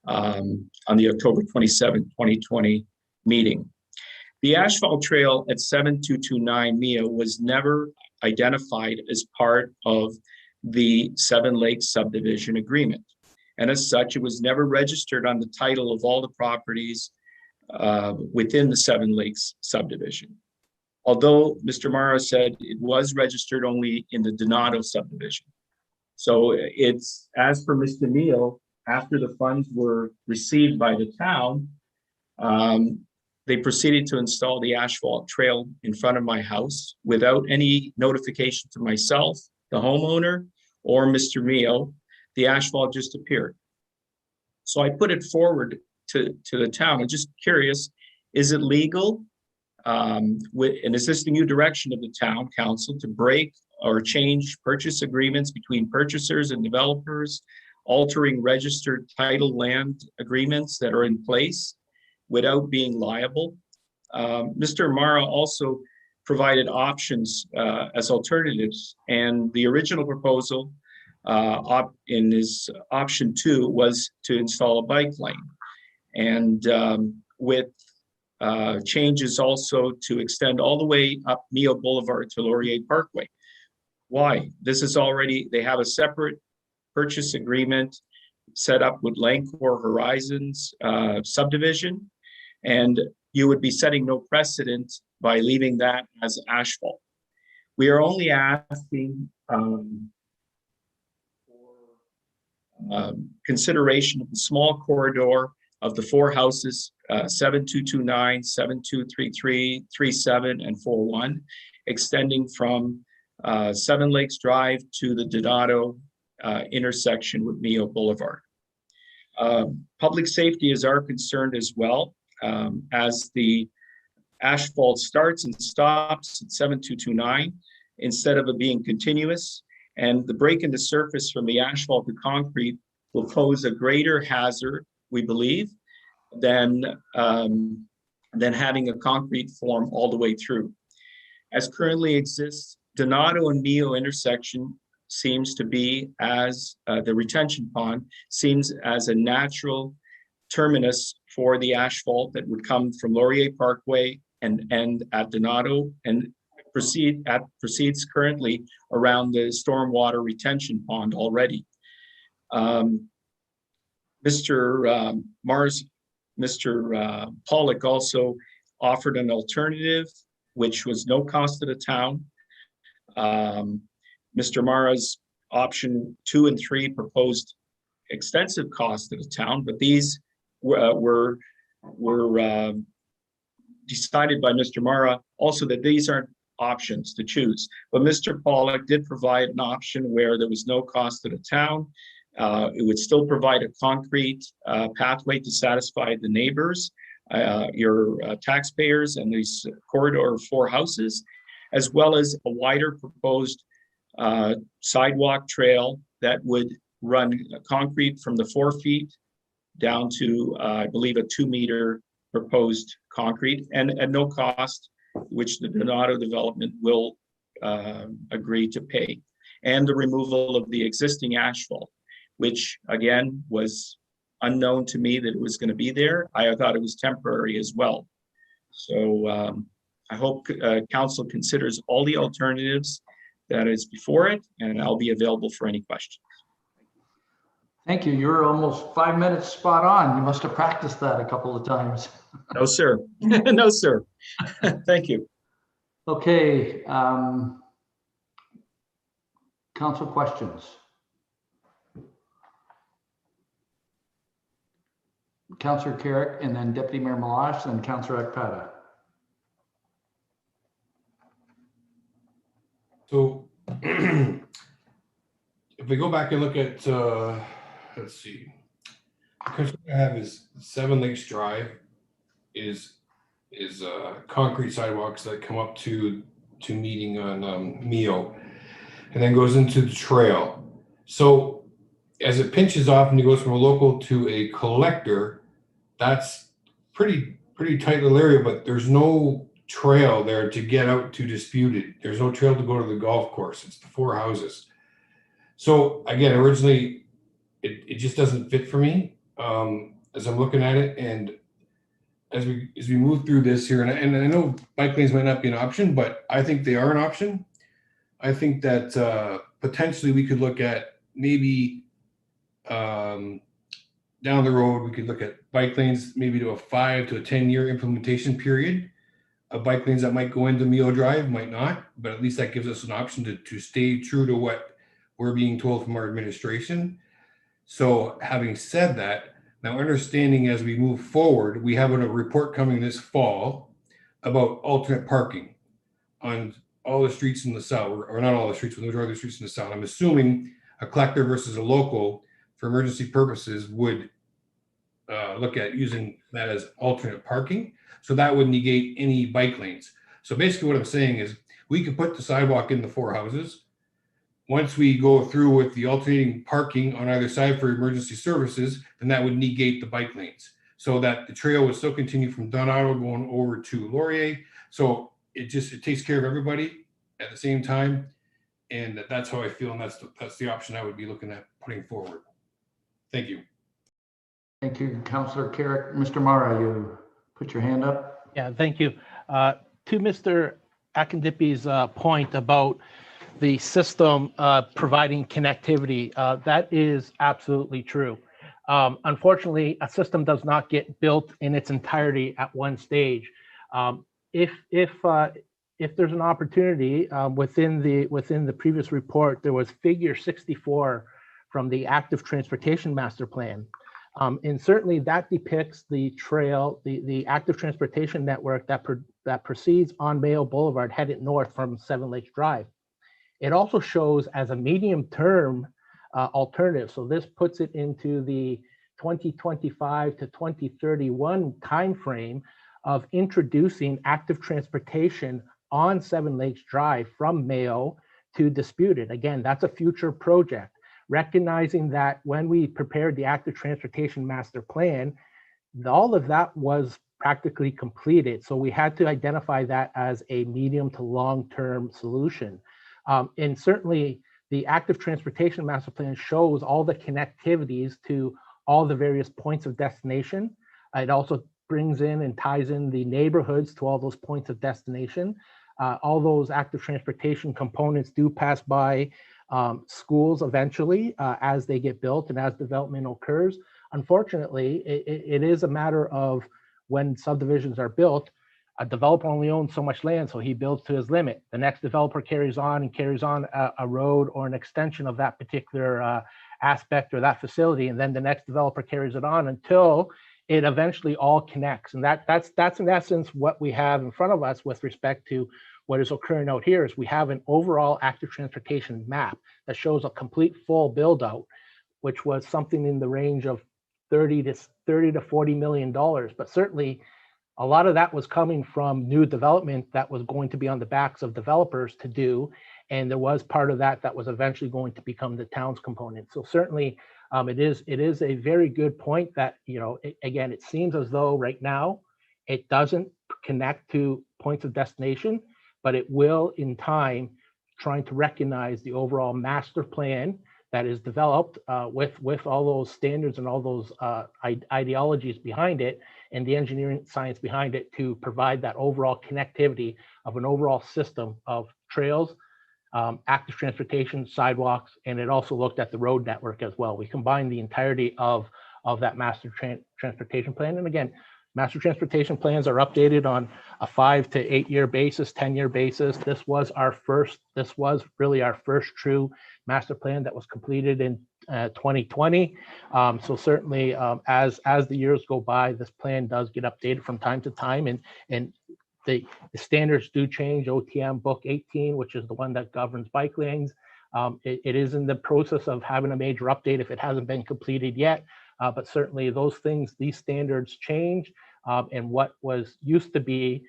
on the October 27, 2020 meeting. The asphalt trail at 7229 Mayo was never identified as part of the Seven Lakes subdivision agreement. And as such, it was never registered on the title of all the properties within the Seven Lakes subdivision. Although Mr. Mara said it was registered only in the Donato subdivision. So it's, as for Mr. Neal, after the funds were received by the town, they proceeded to install the asphalt trail in front of my house without any notification to myself, the homeowner, or Mr. Mayo. The asphalt just appeared. So I put it forward to the town. I'm just curious, is it legal? And is this the new direction of the town council to break or change purchase agreements between purchasers and developers, altering registered title land agreements that are in place without being liable? Mr. Mara also provided options as alternatives, and the original proposal in his option 2 was to install a bike lane, and with changes also to extend all the way up Mayo Boulevard to Laurier Parkway. Why? This is already, they have a separate purchase agreement set up with Lancor Horizons Subdivision, and you would be setting no precedent by leaving that as asphalt. We are only asking for consideration of the small corridor of the 4 houses, 7229, 7233, 37, and 41, extending from 7 Lakes Drive to the Donato intersection with Mayo Boulevard. Public safety is our concern as well, as the asphalt starts and stops at 7229 instead of it being continuous, and the break in the surface from the asphalt to concrete will pose a greater hazard, we believe, than having a concrete form all the way through. As currently exists, Donato and Mayo intersection seems to be as the retention pond seems as a natural terminus for the asphalt that would come from Laurier Parkway and end at Donato and proceeds currently around the stormwater retention pond already. Mr. Pollock also offered an alternative, which was no cost to the town. Mr. Mara's option 2 and 3 proposed extensive cost to the town, but these were decided by Mr. Mara also that these aren't options to choose. But Mr. Pollock did provide an option where there was no cost to the town. It would still provide a concrete pathway to satisfy the neighbors, your taxpayers, and this corridor of 4 houses, as well as a wider proposed sidewalk trail that would run concrete from the 4 feet down to, I believe, a 2-meter proposed concrete, and at no cost, which the Donato development will agree to pay, and the removal of the existing asphalt, which again was unknown to me that it was going to be there. I thought it was temporary as well. So I hope council considers all the alternatives that is before it, and I'll be available for any questions. Thank you. You're almost 5 minutes spot on. You must have practiced that a couple of times. No, sir. No, sir. Thank you. Okay. Council questions. Councillor Carrick, and then Deputy Mayor Malash, and Councillor Ekpada. So if we go back and look at, let's see, the concern I have is 7 Lakes Drive is concrete sidewalks that come up to meeting on Mayo, and then goes into the trail. So as it pinches off and it goes from a local to a collector, that's pretty tight little area, but there's no trail there to get out to dispute it. There's no trail to go to the golf course. It's the 4 houses. So again, originally it just doesn't fit for me as I'm looking at it. And as we move through this here, and I know bike lanes might not be an option, but I think they are an option. I think that potentially we could look at maybe down the road, we could look at bike lanes, maybe to a 5 to 10 year implementation period of bike lanes that might go into Mayo Drive, might not, but at least that gives us an option to stay true to what we're being told from our administration. So having said that, now understanding as we move forward, we have a report coming this fall about alternate parking on all the streets in the south, or not all the streets, but the majority of the streets in the south. I'm assuming a collector versus a local for emergency purposes would look at using that as alternate parking. So that would negate any bike lanes. So basically what I'm saying is we could put the sidewalk in the 4 houses. Once we go through with the alternating parking on either side for emergency services, then that would negate the bike lanes so that the trail would still continue from Donato going over to Laurier. So it takes care of everybody at the same time. And that's how I feel. And that's the option I would be looking at putting forward. Thank you. Thank you, Councillor Carrick. Mr. Mara, you put your hand up. Yeah, thank you. To Mr. Akindipi's point about the system providing connectivity, that is absolutely true. Unfortunately, a system does not get built in its entirety at one stage. If there's an opportunity within the previous report, there was figure 64 from the active transportation master plan. And certainly that depicts the trail, the active transportation network that proceeds on Mayo Boulevard headed north from Seven Lakes Drive. It also shows as a medium-term alternative. So this puts it into the 2025 to 2031 timeframe of introducing active transportation on Seven Lakes Drive from Mayo to Disputed. Again, that's a future project. Recognizing that when we prepared the active transportation master plan, all of that was practically completed. So we had to identify that as a medium to long-term solution. And certainly the active transportation master plan shows all the connectivities to all the various points of destination. It also brings in and ties in the neighborhoods to all those points of destination. All those active transportation components do pass by schools eventually as they get built and as development occurs. Unfortunately, it is a matter of when subdivisions are built, a developer only owns so much land, so he builds to his limit. The next developer carries on a road or an extension of that particular aspect or that facility, and then the next developer carries it on until it eventually all connects. And that's in essence what we have in front of us with respect to what is occurring out here. Is we have an overall active transportation map that shows a complete full build out, which was something in the range of $30 to $40 million. But certainly a lot of that was coming from new development that was going to be on the backs of developers to do. And there was part of that was eventually going to become the town's component. So certainly it is a very good point that, again, it seems as though right now it doesn't connect to points of destination, but it will in time, trying to recognize the overall master plan that is developed with all those standards and all those ideologies behind it and the engineering science behind it to provide that overall connectivity of an overall system of trails, active transportation, sidewalks, and it also looked at the road network as well. We combined the entirety of that master transportation plan. And again, master transportation plans are updated on a 5 to 8 year basis, 10-year basis. This was really our first true master plan that was completed in 2020. So certainly as the years go by, this plan does get updated from time to time, and the standards do change. OTM Book 18, which is the one that governs bike lanes, it is in the process of having a major update if it hasn't been completed yet. But certainly these standards change, and what was used to be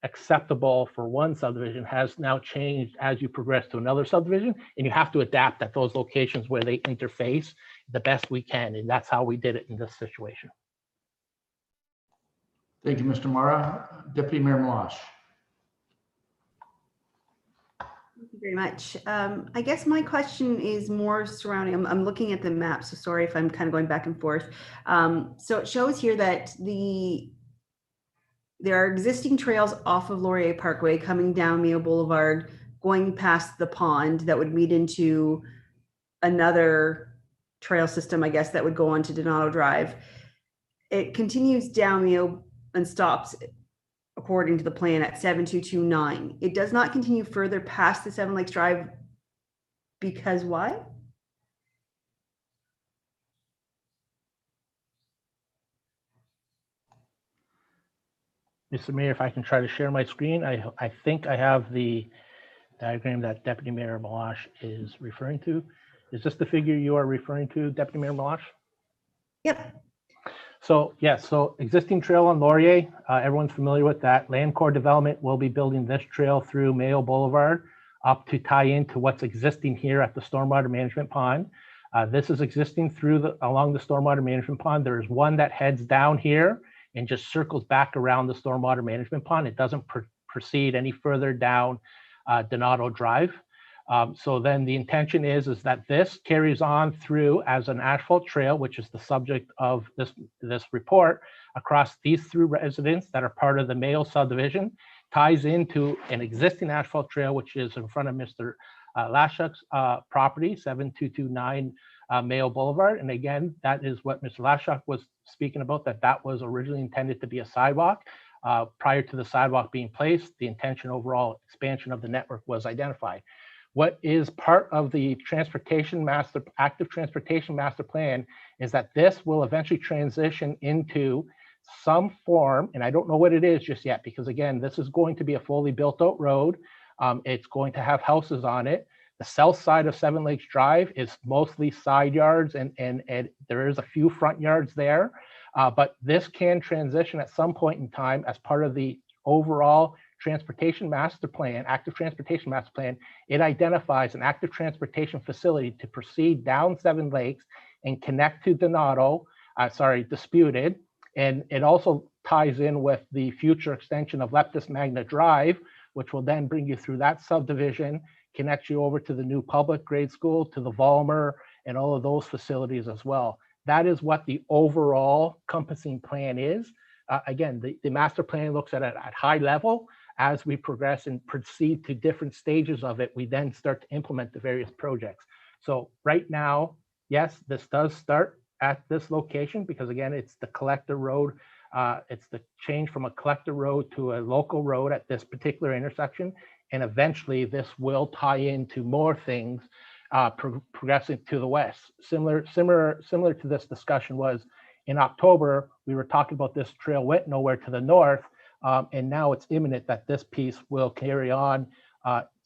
acceptable for one subdivision has now changed as you progress to another subdivision, and you have to adapt at those locations where they interface the best we can, and that's how we did it in this situation. Thank you, Mr. Mara. Deputy Mayor Malash. Thank you very much. I guess my question is more surrounding, I'm looking at the map, so sorry if I'm kind of going back and forth. So it shows here that there are existing trails off of Laurier Parkway coming down Mayo Boulevard, going past the pond that would lead into another trail system, I guess, that would go on to Donato Drive. It continues down Mayo and stops, according to the plan, at 7229. It does not continue further past the Seven Lakes Drive because why? Mr. Mayor, if I can try to share my screen, I think I have the diagram that Deputy Mayor Malash is referring to. Is this the figure you are referring to, Deputy Mayor Malash? Yep. So yes, so existing trail on Laurier, everyone's familiar with that. Land Corps Development will be building this trail through Mayo Boulevard up to tie into what's existing here at the stormwater management pond. This is existing through along the stormwater management pond. There is one that heads down here and just circles back around the stormwater management pond. It doesn't proceed any further down Donato Drive. So then the intention is that this carries on through as an asphalt trail, which is the subject of this report, across these three residents that are part of the Mayo Subdivision, ties into an existing asphalt trail, which is in front of Mr. Lashuk's property, 7229 Mayo Boulevard. And again, that is what Mr. Lashuk was speaking about, that was originally intended to be a sidewalk. Prior to the sidewalk being placed, the intention overall expansion of the network was identified. What is part of the active transportation master plan is that this will eventually transition into some form, and I don't know what it is just yet, because again, this is going to be a fully built out road. It's going to have houses on it. The south side of Seven Lakes Drive is mostly side yards, and there is a few front yards there. But this can transition at some point in time as part of the overall transportation master plan, active transportation master plan. It identifies an active transportation facility to proceed down Seven Lakes and connect to Disputed. And it also ties in with the future extension of Leptis Magna Drive, which will then bring you through that subdivision, connect you over to the new public grade school, to the Vollmer, and all of those facilities as well. That is what the overall encompassing plan is. Again, the master plan looks at it at high level. As we progress and proceed to different stages of it, we then start to implement the various projects. So right now, yes, this does start at this location because again, it's the collector road. It's the change from a collector road to a local road at this particular intersection. And eventually this will tie into more things progressing to the west. Similar to this discussion was in October, we were talking about this trail went nowhere to the north. And now it's imminent that this piece will carry on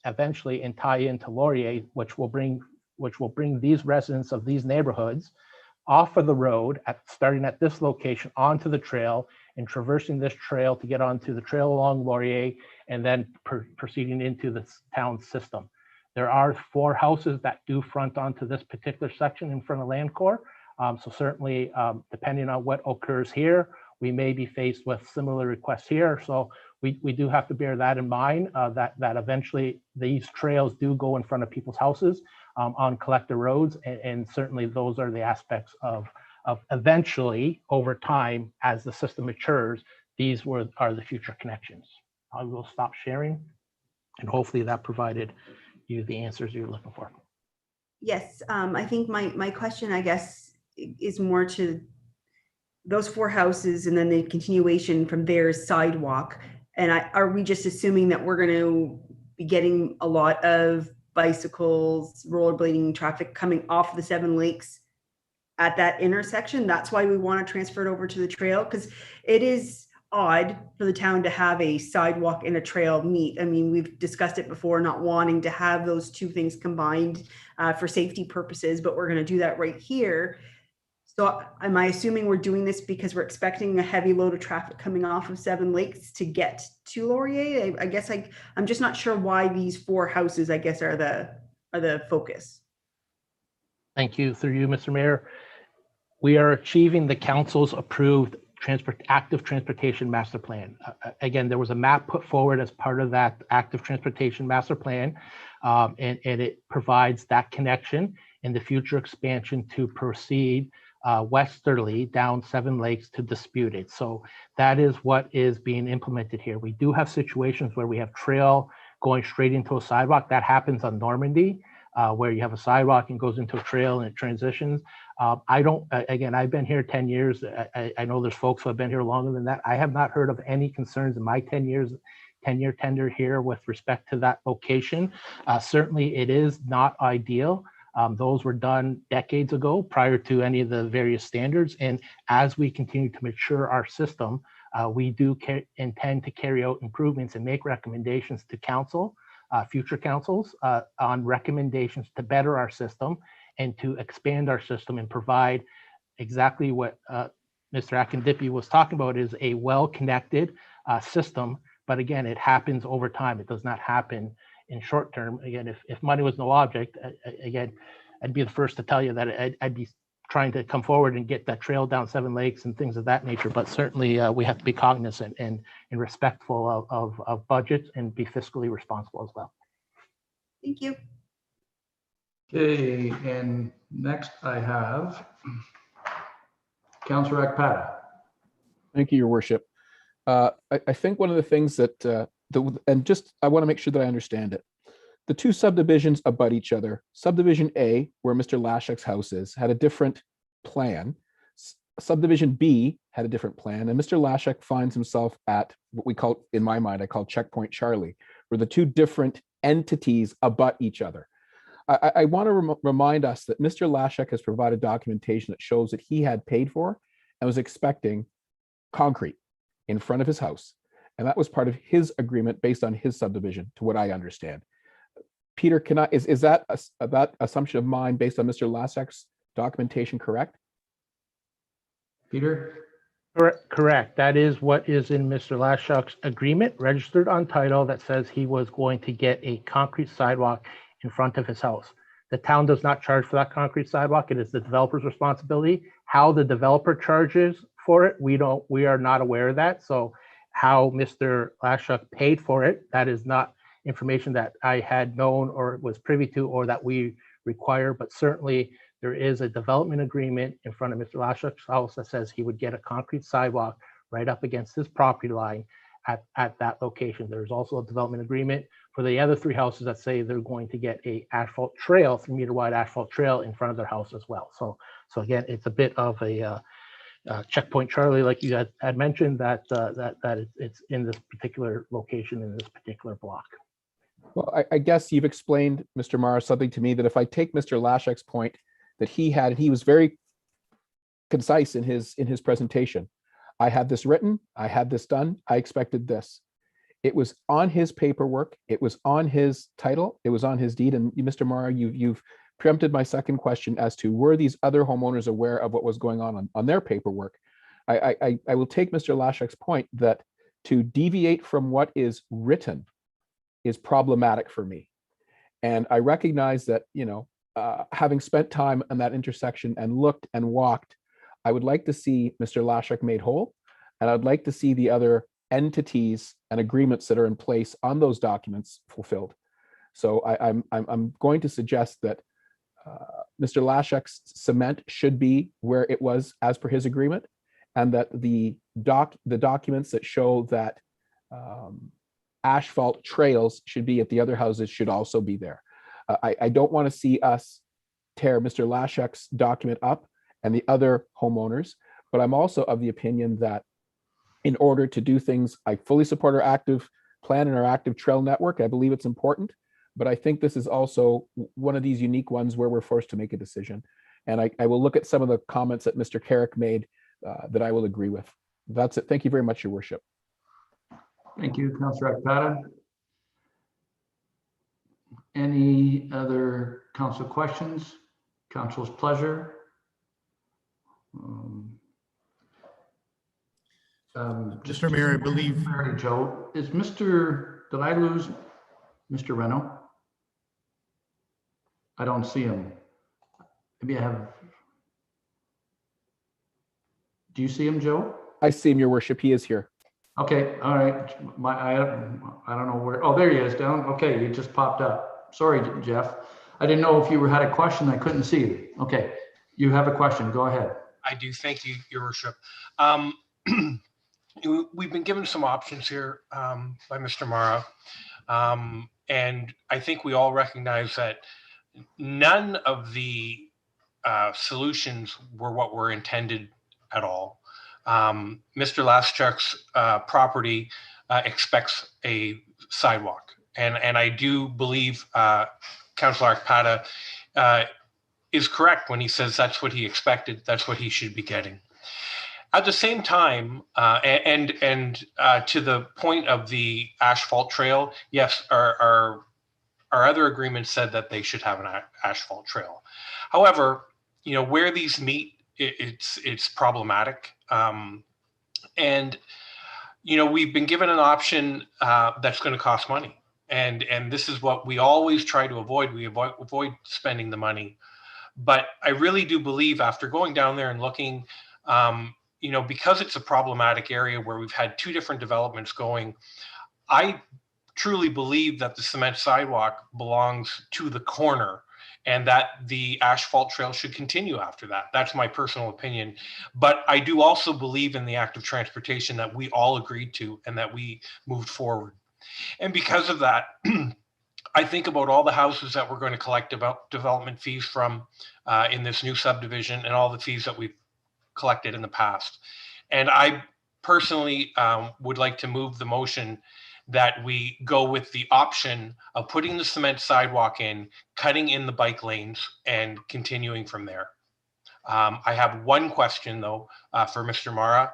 eventually and tie into Laurier, which will bring these residents of these neighborhoods off of the road, starting at this location onto the trail and traversing this trail to get onto the trail along Laurier and then proceeding into the town system. There are 4 houses that do front onto this particular section in front of Land Corps. So certainly, depending on what occurs here, we may be faced with similar requests here. So we do have to bear that in mind, that eventually these trails do go in front of people's houses on collector roads. And certainly those are the aspects of eventually over time, as the system matures, these are the future connections. I will stop sharing and hopefully that provided you the answers you're looking for. Yes, I think my question, I guess, is more to those 4 houses and then the continuation from there is sidewalk. And are we just assuming that we're going to be getting a lot of bicycles, rollerblading traffic coming off the Seven Lakes at that intersection? That's why we want to transfer it over to the trail, because it is odd for the town to have a sidewalk and a trail meet. I mean, we've discussed it before, not wanting to have those two things combined for safety purposes, but we're going to do that right here. So am I assuming we're doing this because we're expecting a heavy load of traffic coming off of Seven Lakes to get to Laurier? I guess I'm just not sure why these 4 houses, I guess, are the focus. Thank you. Through you, Mr. Mayor. We are achieving the council's approved active transportation master plan. Again, there was a map put forward as part of that active transportation master plan, and it provides that connection and the future expansion to proceed westerly down Seven Lakes to Disputed. So that is what is being implemented here. We do have situations where we have trail going straight into a sidewalk. That happens on Normandy, where you have a sidewalk and goes into a trail and it transitions. Again, I've been here 10 years. I know there's folks who have been here longer than that. I have not heard of any concerns in my 10-year tenure here with respect to that location. Certainly it is not ideal. Those were done decades ago prior to any of the various standards. And as we continue to mature our system, we do intend to carry out improvements and make recommendations to council, future councils on recommendations to better our system and to expand our system and provide exactly what Mr. Akindipi was talking about is a well-connected system. But again, it happens over time. It does not happen in short term. Again, if money was no object, again, I'd be the first to tell you that I'd be trying to come forward and get that trail down Seven Lakes and things of that nature. But certainly we have to be cognizant and respectful of budgets and be fiscally responsible as well. Thank you. Okay, and next I have Councillor Akpada. Thank you, Your Worship. I think one of the things that, I want to make sure that I understand it. The two subdivisions abut each other. Subdivision A, where Mr. Lashek's house is, had a different plan. Subdivision B had a different plan, and Mr. Lashek finds himself at what we call, in my mind, I call Checkpoint Charlie, where the two different entities abut each other. I want to remind us that Mr. Lashek has provided documentation that shows that he had paid for and was expecting concrete in front of his house. And that was part of his agreement based on his subdivision, to what I understand. Peter, is that assumption of mine based on Mr. Lashek's documentation correct? Peter? Correct. That is what is in Mr. Lashek's agreement, registered on title, that says he was going to get a concrete sidewalk in front of his house. The town does not charge for that concrete sidewalk. It is the developer's responsibility. How the developer charges for it, we are not aware of that. So how Mr. Lashek paid for it, that is not information that I had known or was privy to or that we require, but certainly there is a development agreement in front of Mr. Lashek's house that says he would get a concrete sidewalk right up against his property line at that location. There's also a development agreement for the other three houses that say they're going to get a asphalt trail, 3-meter wide asphalt trail in front of their house as well. So again, it's a bit of a Checkpoint Charlie, like you had mentioned, that it's in this particular location in this particular block. Well, I guess you've explained, Mr. Mara, something to me that if I take Mr. Lashek's point that he was very concise in his presentation. I had this written, I had this done, I expected this. It was on his paperwork, it was on his title, it was on his deed. And Mr. Mara, you've preempted my second question as to were these other homeowners aware of what was going on their paperwork. I will take Mr. Lashek's point that to deviate from what is written is problematic for me. And I recognize that, having spent time on that intersection and looked and walked, I would like to see Mr. Lashek made whole, and I'd like to see the other entities and agreements that are in place on those documents fulfilled. So I'm going to suggest that Mr. Lashek's cement should be where it was as per his agreement, and that the documents that show that asphalt trails should be at the other houses should also be there. I don't want to see us tear Mr. Lashek's document up and the other homeowners, but I'm also of the opinion that in order to do things, I fully support our active plan and our active trail network. I believe it's important, but I think this is also one of these unique ones where we're forced to make a decision. And I will look at some of the comments that Mr. Carrick made that I will agree with. That's it. Thank you very much, Your Worship. Thank you, Councillor Akpada. Any other council questions? Council's pleasure. Mr. Mayor, I believe. Joe, did I lose Mr. Reno? I don't see him. Maybe I have. Do you see him, Joe? I see him, Your Worship. He is here. Okay, all right. I don't know where. Oh, there he is down. Okay, he just popped up. Sorry, Jeff. I didn't know if you had a question. I couldn't see you. Okay, you have a question. Go ahead. I do. Thank you, Your Worship. We've been given some options here by Mr. Mara. And I think we all recognize that none of the solutions were what were intended at all. Mr. Lashek's property expects a sidewalk. And I do believe Councillor Akpada is correct when he says that's what he expected, that's what he should be getting. At the same time, and to the point of the asphalt trail, yes, our other agreement said that they should have an asphalt trail. However, where these meet it's problematic. And we've been given an option that's going to cost money, and this is what we always try to avoid. We avoid spending the money, but I really do believe, after going down there and looking, because it's a problematic area where we've had two different developments going, I truly believe that the cement sidewalk belongs to the corner, and that the asphalt trail should continue after that. That's my personal opinion. But I do also believe in the active transportation that we all agreed to and that we moved forward. And because of that, I think about all the houses that we're going to collect development fees from in this new subdivision, and all the fees that we've collected in the past. And I personally would like to move the motion that we go with the option of putting the cement sidewalk in, cutting in the bike lanes, and continuing from there. I have one question, though, for Mr. Mara.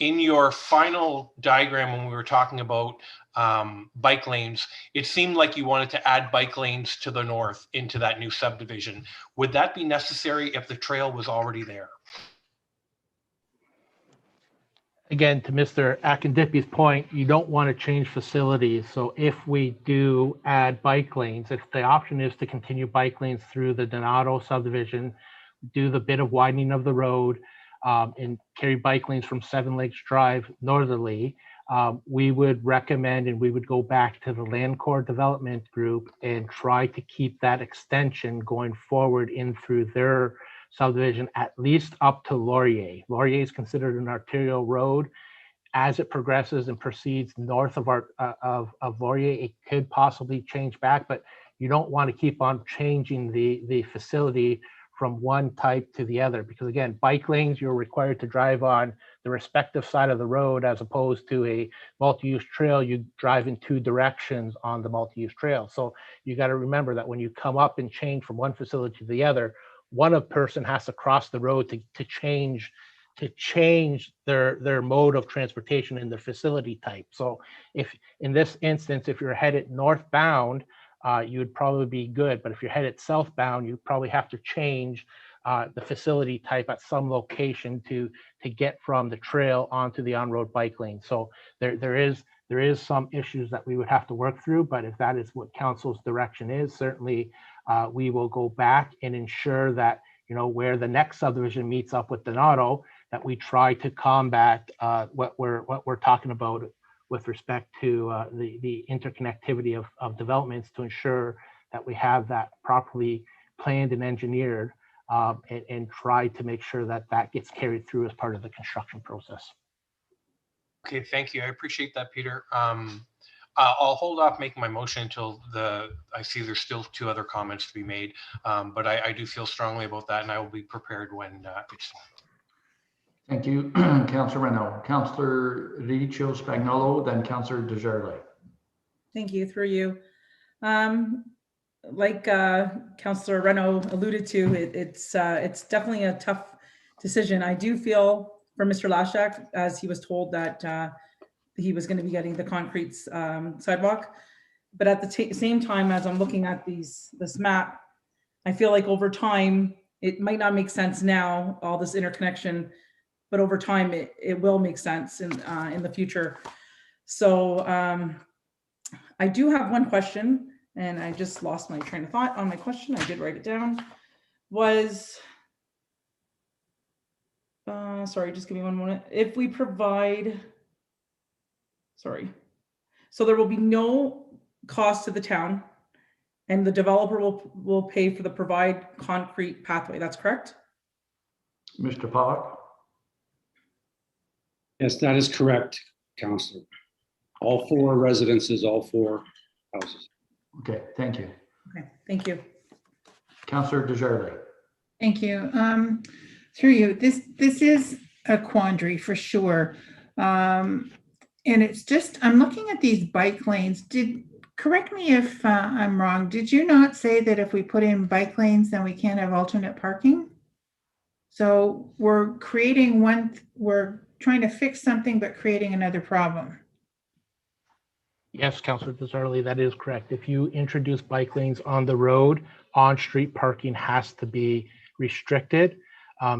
In your final diagram, when we were talking about bike lanes, it seemed like you wanted to add bike lanes to the north into that new subdivision. Would that be necessary if the trail was already there? Again, to Mr. Akindipi's point, you don't want to change facilities. So if we do add bike lanes, if the option is to continue bike lanes through the Donato subdivision, do the bit of widening of the road, and carry bike lanes from Seven Lakes Drive northerly, we would recommend, and we would go back to the Land Corps Development Group and try to keep that extension going forward in through their subdivision, at least up to Laurier. Laurier is considered an arterial road. As it progresses and proceeds north of of Laurier, it could possibly change back, but you don't want to keep on changing the facility from one type to the other, because again, bike lanes, you're required to drive on the respective side of the road, as opposed to a multi-use trail, you drive in two directions on the multi-use trail. So you got to remember that when you come up and change from one facility to the other, one person has to cross the road to change their mode of transportation and their facility type. So if in this instance, if you're headed northbound, you would probably be good. But if you're headed southbound, you probably have to change the facility type at some location to get from the trail onto the on-road bike lane. So there is some issues that we would have to work through, but if that is what council's direction is, certainly we will go back and ensure that, where the next subdivision meets up with Donato, that we try to combat what we're talking about with respect to the interconnectivity of developments, to ensure that we have that properly planned and engineered, and try to make sure that that gets carried through as part of the construction process. Okay, thank you. I appreciate that, Peter. I'll hold off making my motion until I see there's still two other comments to be made, but I do feel strongly about that, and I will be prepared when it's time. Thank you, Councillor Renaud. Councillor Riccio Spagnolo, then Councillor Desjardins. Thank you, through you. Like Councillor Renaud alluded to, it's definitely a tough decision. I do feel for Mr. Lashak, as he was told that he was going to be getting the concrete sidewalk. But at the same time, as I'm looking at this map, I feel like over time, it might not make sense now, all this interconnection, but over time, it will make sense in the future. So I do have one question, and I just lost my train of thought on my question. I did write it down. Sorry, just give me one moment. If we provide, so there will be no cost to the town, and the developer will pay for the provide concrete pathway. That's correct? Mr. Pollock? Yes, that is correct, Councillor. All four residences, all four houses. Okay, thank you. Okay, thank you. Councillor Desjardins. Thank you. Through you, this is a quandary for sure. And it's just, I'm looking at these bike lanes. Correct me if I'm wrong. Did you not say that if we put in bike lanes, then we can't have alternate parking? So we're creating we're trying to fix something, but creating another problem. Yes, Councillor Desjardins, that is correct. If you introduce bike lanes on the road, on-street parking has to be restricted.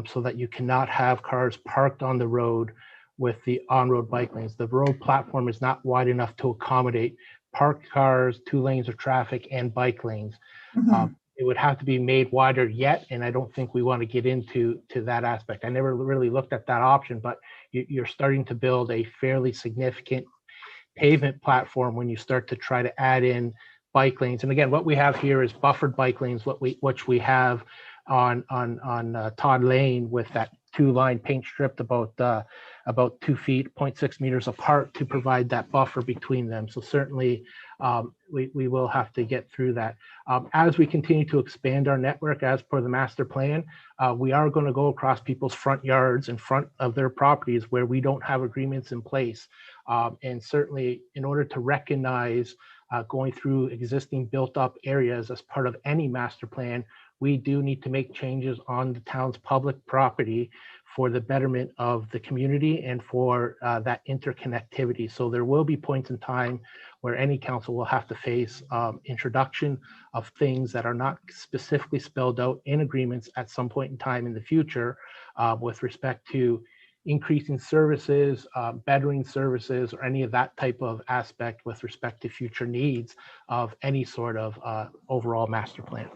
so that you cannot have cars parked on the road with the on-road bike lanes. The road platform is not wide enough to accommodate parked cars, 2 lanes of traffic, and bike lanes. Mhm. It would have to be made wider yet, and I don't think we want to get into that aspect. I never really looked at that option, but you're starting to build a fairly significant pavement platform when you start to try to add in bike lanes. And again, what we have here is buffered bike lanes, which we have on Todd Lane with that 2-line paint strip about 2 feet, 0.6 meters apart to provide that buffer between them. So certainly we will have to get through that. As we continue to expand our network as per the master plan, we are going to go across people's front yards in front of their properties where we don't have agreements in place. And certainly in order to recognize going through existing built up areas as part of any master plan, we do need to make changes on the town's public property for the betterment of the community and for that interconnectivity. So there will be points in time where any council will have to face introduction of things that are not specifically spelled out in agreements at some point in time in the future with respect to increasing services, bettering services, or any of that type of aspect with respect to future needs of any sort of overall master plan.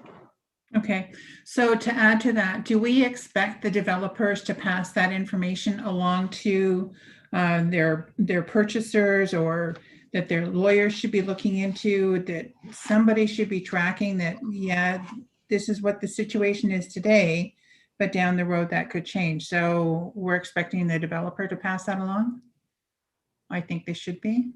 Okay, so to add to that, do we expect the developers to pass that information along to their purchasers, or that their lawyers should be looking into, that somebody should be tracking that, yeah, this is what the situation is today, but down the road that could change? So we're expecting the developer to pass that along? I think they should be.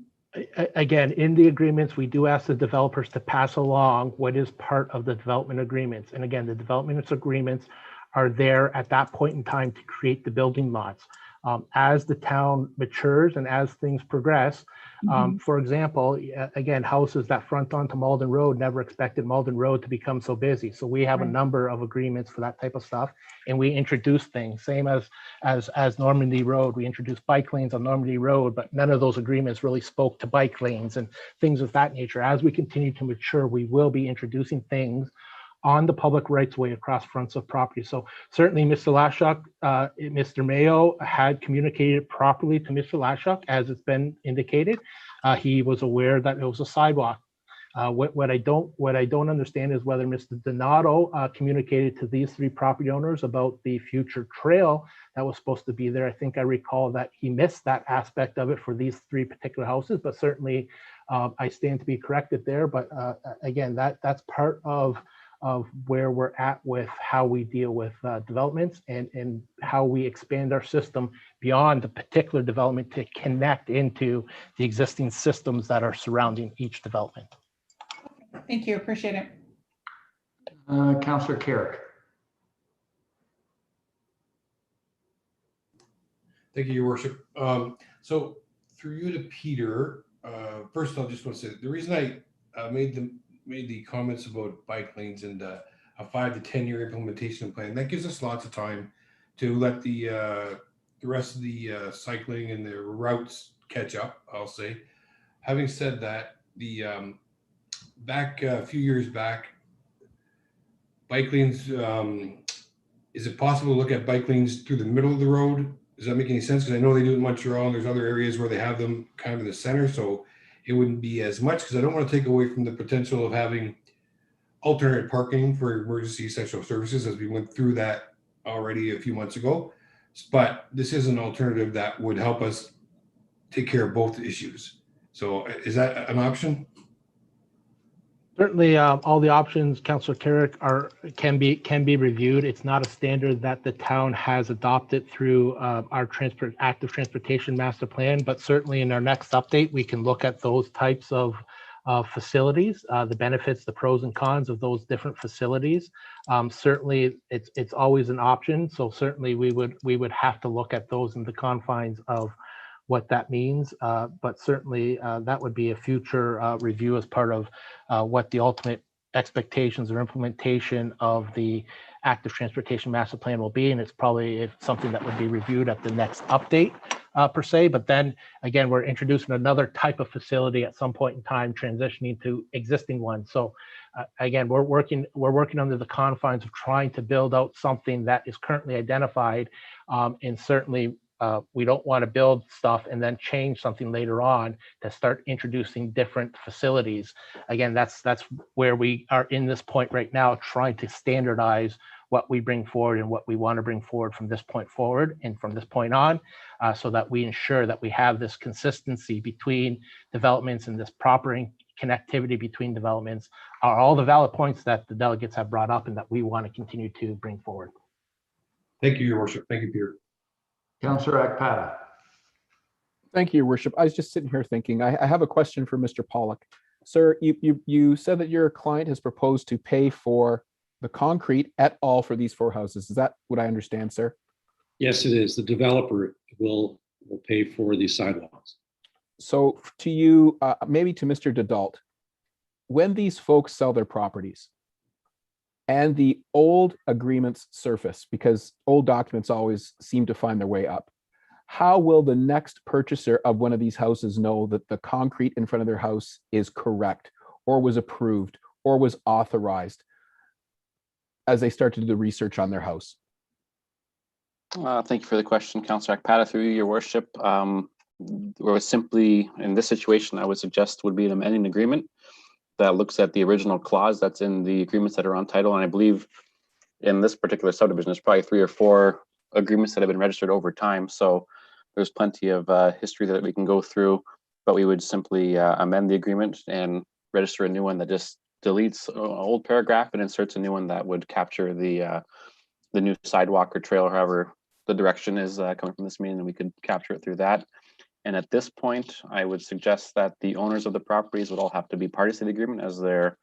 Again, in the agreements, we do ask the developers to pass along what is part of the development agreements. And again, the development agreements are there at that point in time to create the building lots. As the town matures and as things progress, for example, again, houses that front onto Malden Road never expected Malden Road to become so busy. So we have a number of agreements for that type of stuff, and we introduce things. Same as Normandy Road, we introduced bike lanes on Normandy Road, but none of those agreements really spoke to bike lanes and things of that nature. As we continue to mature, we will be introducing things on the public rights way across fronts of property. So certainly Mr. Lashuk, Mr. Mayo had communicated properly to Mr. Lashuk as it's been indicated. He was aware that it was a sidewalk. What I don't understand is whether Mr. Donato communicated to these 3 property owners about the future trail that was supposed to be there. I think I recall that he missed that aspect of it for these 3 particular houses, but certainly I stand to be corrected there. But again, that's part of where we're at with how we deal with developments and how we expand our system beyond the particular development to connect into the existing systems that are surrounding each development. Thank you, appreciate it. Councillor Carrick. Thank you, Your Worship. So through you to Peter, first I'll just want to say the reason I made the comments about bike lanes and a 5 to 10 year implementation plan, that gives us lots of time to let the rest of the cycling and the routes catch up, I'll say. Having said that, the back a few years back, bike lanes, is it possible to look at bike lanes through the middle of the road? Does that make any sense? Because I know they do it in Montreal and there's other areas where they have them kind of in the center. So it wouldn't be as much, because I don't want to take away from the potential of having alternate parking for emergency essential services, as we went through that already a few months ago. But this is an alternative that would help us take care of both issues. So is that an option? Certainly, all the options, Councillor Carrick, can be reviewed. It's not a standard that the town has adopted through our active transportation master plan, but certainly in our next update, we can look at those types of facilities, the benefits, the pros and cons of those different facilities. Certainly, it's always an option. So certainly, we would have to look at those in the confines of what that means, but certainly that would be a future review as part of what the ultimate expectations or implementation of the active transportation master plan will be, and it's probably something that would be reviewed at the next update. per se, but then again, we're introducing another type of facility at some point in time, transitioning to existing ones. So again, we're working under the confines of trying to build out something that is currently identified, and certainly we don't want to build stuff and then change something later on to start introducing different facilities. Again, that's where we are in this point right now, trying to standardize what we bring forward and what we want to bring forward from this point forward and from this point on, so that we ensure that we have this consistency between developments and this proper connectivity between developments are all the valid points that the delegates have brought up and that we want to continue to bring forward. Thank you, Your Worship. Thank you, Peter. Councillor Akpata. Thank you, Your Worship. I was just sitting here thinking, I have a question for Mr. Pollock. Sir, you said that your client has proposed to pay for the concrete at all for these 4 houses. Is that what I understand, sir? Yes, it is. The developer will pay for the sidewalks. So to you, maybe to Mr. Dedalt, when these folks sell their properties and the old agreements surface, because old documents always seem to find their way up, how will the next purchaser of one of these houses know that the concrete in front of their house is correct or was approved or was authorized as they start to do the research on their house? Thank you for the question, Councillor Akpata, through you, Your Worship. Or simply, in this situation, I would suggest would be an amending agreement that looks at the original clause that's in the agreements that are on title. And I believe in this particular subdivision, there's probably 3 or 4 agreements that have been registered over time. So there's plenty of history that we can go through, but we would simply amend the agreement and register a new one that just deletes an old paragraph and inserts a new one that would capture the new sidewalk or trail, or however the direction is coming from this meeting, and we could capture it through that. And at this point, I would suggest that the owners of the properties would all have to be parties to the agreement, as they're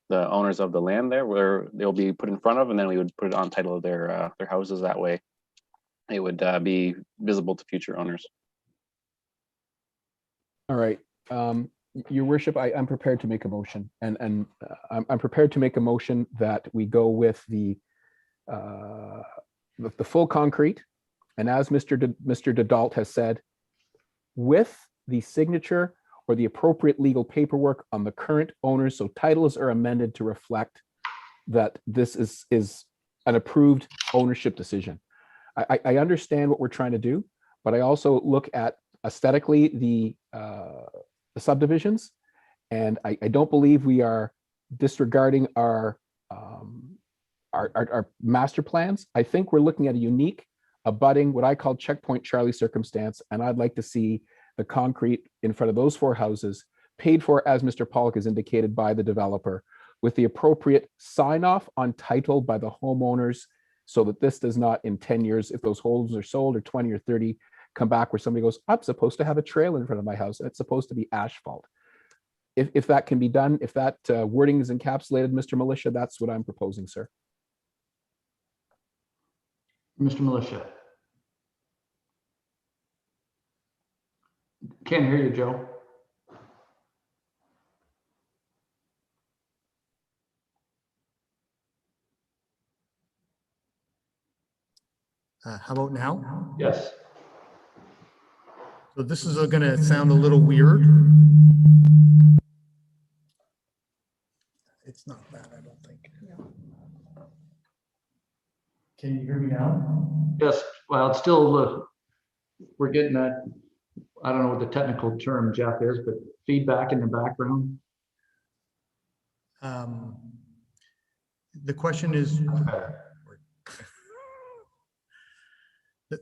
the owners of the land there, where they'll be put in front of, and then we would put it on title of their houses. That way, it would be visible to future owners. All right. Your Worship, I'm prepared to make a motion, and I'm prepared to make a motion that we go with the full concrete, and as Mr. Dedalt has said, with the signature or the appropriate legal paperwork on the current owners, so titles are amended to reflect that this is an approved ownership decision. I understand what we're trying to do, but I also look at aesthetically the subdivisions, and I don't believe we are disregarding our master plans. I think we're looking at a unique, abutting, what I call checkpoint Charlie circumstance, and I'd like to see the concrete in front of those 4 houses paid for, as Mr. Pollock has indicated, by the developer, with the appropriate sign off on title by the homeowners, so that this does not, in 10 years, if those homes are sold, or 20 or 30, come back where somebody goes, I'm supposed to have a trail in front of my house, and it's supposed to be asphalt. If that can be done, if that wording is encapsulated, Mr. Militia, that's what I'm proposing, sir. Mr. Militia. Can't hear you, Joe. How about now? Yes. So this is going to sound a little weird. It's not bad, I don't think. Can you hear me now? Yes. Well, it's still, we're getting that, I don't know what the technical term, Jeff, is, but feedback in the background. The question is,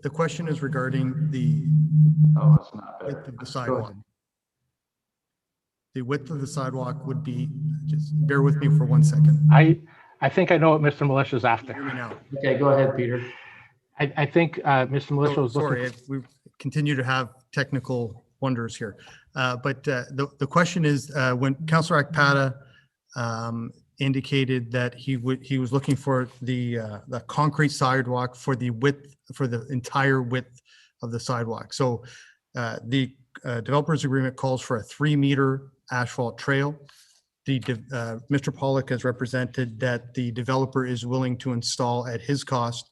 the question is regarding the it's not width of the sidewalk. The width of the sidewalk would be, just bear with me for 1 second. I think I know what Mr. Militia is after. Hear me now. Okay, go ahead, Peter. I think Mr. Militia was looking. Sorry, we continue to have technical wonders here. But the question is, when Councillor Akpata indicated that he was looking for the concrete sidewalk for the width, for the entire width of the sidewalk. So the developer's agreement calls for a 3-meter asphalt trail. Mr. Pollock has represented that the developer is willing to install at his cost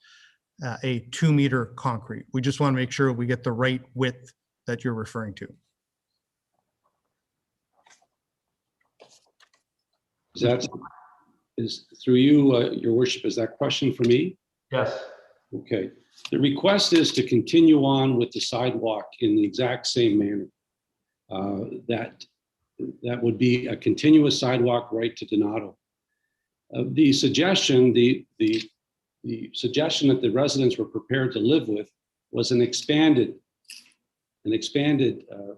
a 2-meter concrete. We just want to make sure we get the right width that you're referring to. Is through you, Your Worship, is that question for me? Yes. Okay. The request is to continue on with the sidewalk in the exact same manner. That would be a continuous sidewalk right to Donato. The suggestion that the residents were prepared to live with was an expanded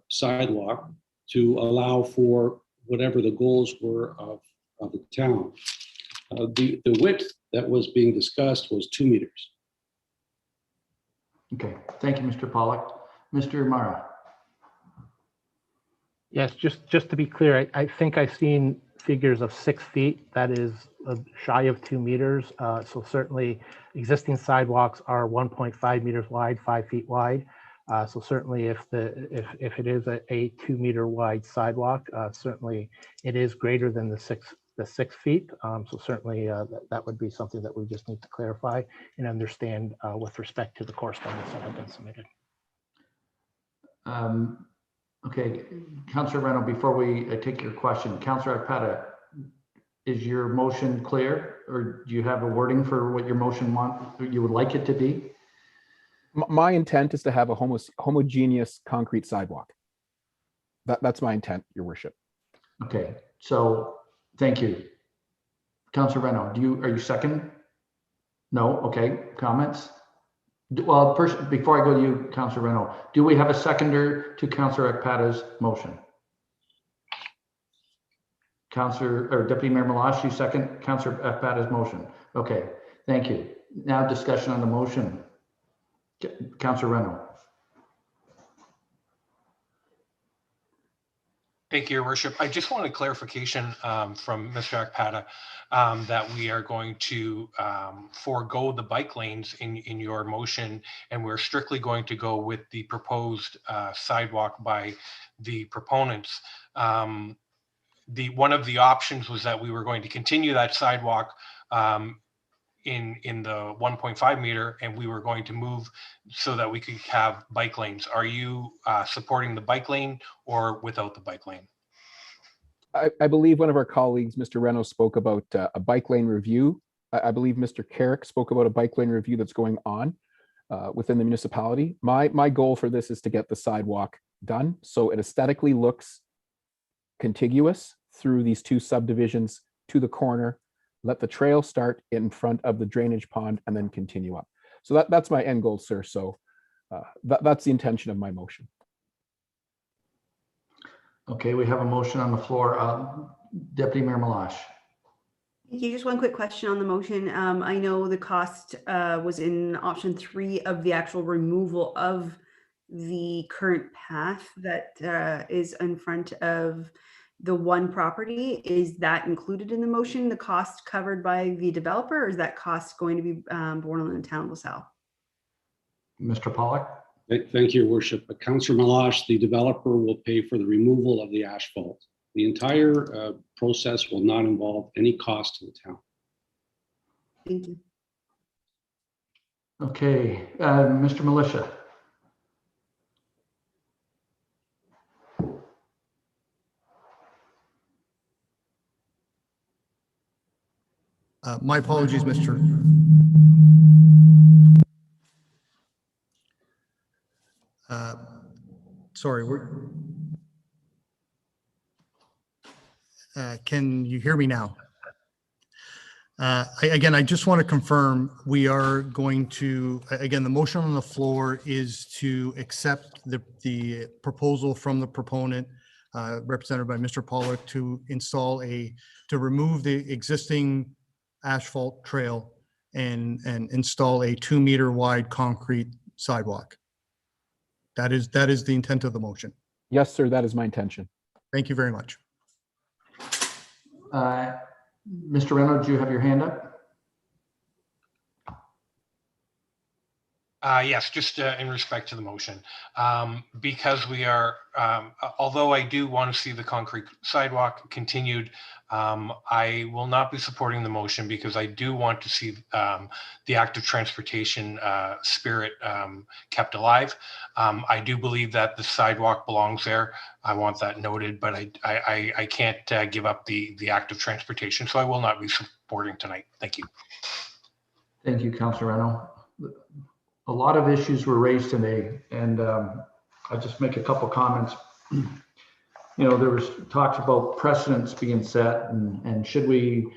sidewalk to allow for whatever the goals were of the town. The width that was being discussed was 2 meters. Okay, thank you, Mr. Pollock. Mr. Mara. Yes, just to be clear, I think I've seen figures of 6 feet. That is shy of 2 meters. So certainly existing sidewalks are 1.5 meters wide, 5 feet wide. So certainly if it is a 2 meter wide sidewalk, certainly it is greater than the 6 feet. So certainly that would be something that we just need to clarify and understand with respect to the correspondence that have been submitted. Okay, Councillor Reno, before we take your question, Councillor Akpata, is your motion clear, or do you have a wording for what your motion you would like it to be? My intent is to have a homogeneous concrete sidewalk. That's my intent, Your Worship. Okay, so thank you. Councillor Reno, are you second? No, okay, comments? Well, first, before I go to you, Councillor Reno, do we have a seconder to Councillor Akpata's motion? Deputy Mayor Malash, you second Councillor Akpata's motion. Okay, thank you. Now discussion on the motion. Councillor Reno. Thank you, Your Worship. I just wanted clarification from Mr. Akpata that we are going to forego the bike lanes in your motion, and we're strictly going to go with the proposed sidewalk by the proponents. One of the options was that we were going to continue that sidewalk in the 1.5 meter, and we were going to move so that we could have bike lanes. Are you supporting the bike lane or without the bike lane? I believe one of our colleagues, Mr. Reno, spoke about a bike lane review. I believe Mr. Carrick spoke about a bike lane review that's going on within the municipality. My goal for this is to get the sidewalk done so it aesthetically looks contiguous through these 2 subdivisions to the corner. Let the trail start in front of the drainage pond and then continue up. So that's my end goal, sir. So that's the intention of my motion. Okay, we have a motion on the floor. Deputy Mayor Malash. Thank you. Just one quick question on the motion. I know the cost was in option 3 of the actual removal of the current path that is in front of the one property. Is that included in the motion, the cost covered by the developer, or is that cost going to be borne on the town of LaSalle? Mr. Pollock. Thank you, Your Worship. Councillor Malash, the developer will pay for the removal of the asphalt. The entire process will not involve any cost to the town. Thank you. Okay, Mr. Militia. My apologies, Mr. Sorry, can you hear me now? Again, I just want to confirm we are going to, again, the motion on the floor is to accept the proposal from the proponent, represented by Mr. Pollock, to remove the existing asphalt trail and install a 2 meter wide concrete sidewalk. That is the intent of the motion. Yes, sir, that is my intention. Thank you very much. Mr. Reynolds, do you have your hand up? Yes, just in respect to the motion, because we are, although I do want to see the concrete sidewalk continued, I will not be supporting the motion because I do want to see the active transportation spirit kept alive. I do believe that the sidewalk belongs there. I want that noted, but I can't give up the active transportation, so I will not be supporting tonight. Thank you. Thank you, Councilor Reno. A lot of issues were raised today, and I'll just make a couple comments. You know, there was talks about precedents being set, and should we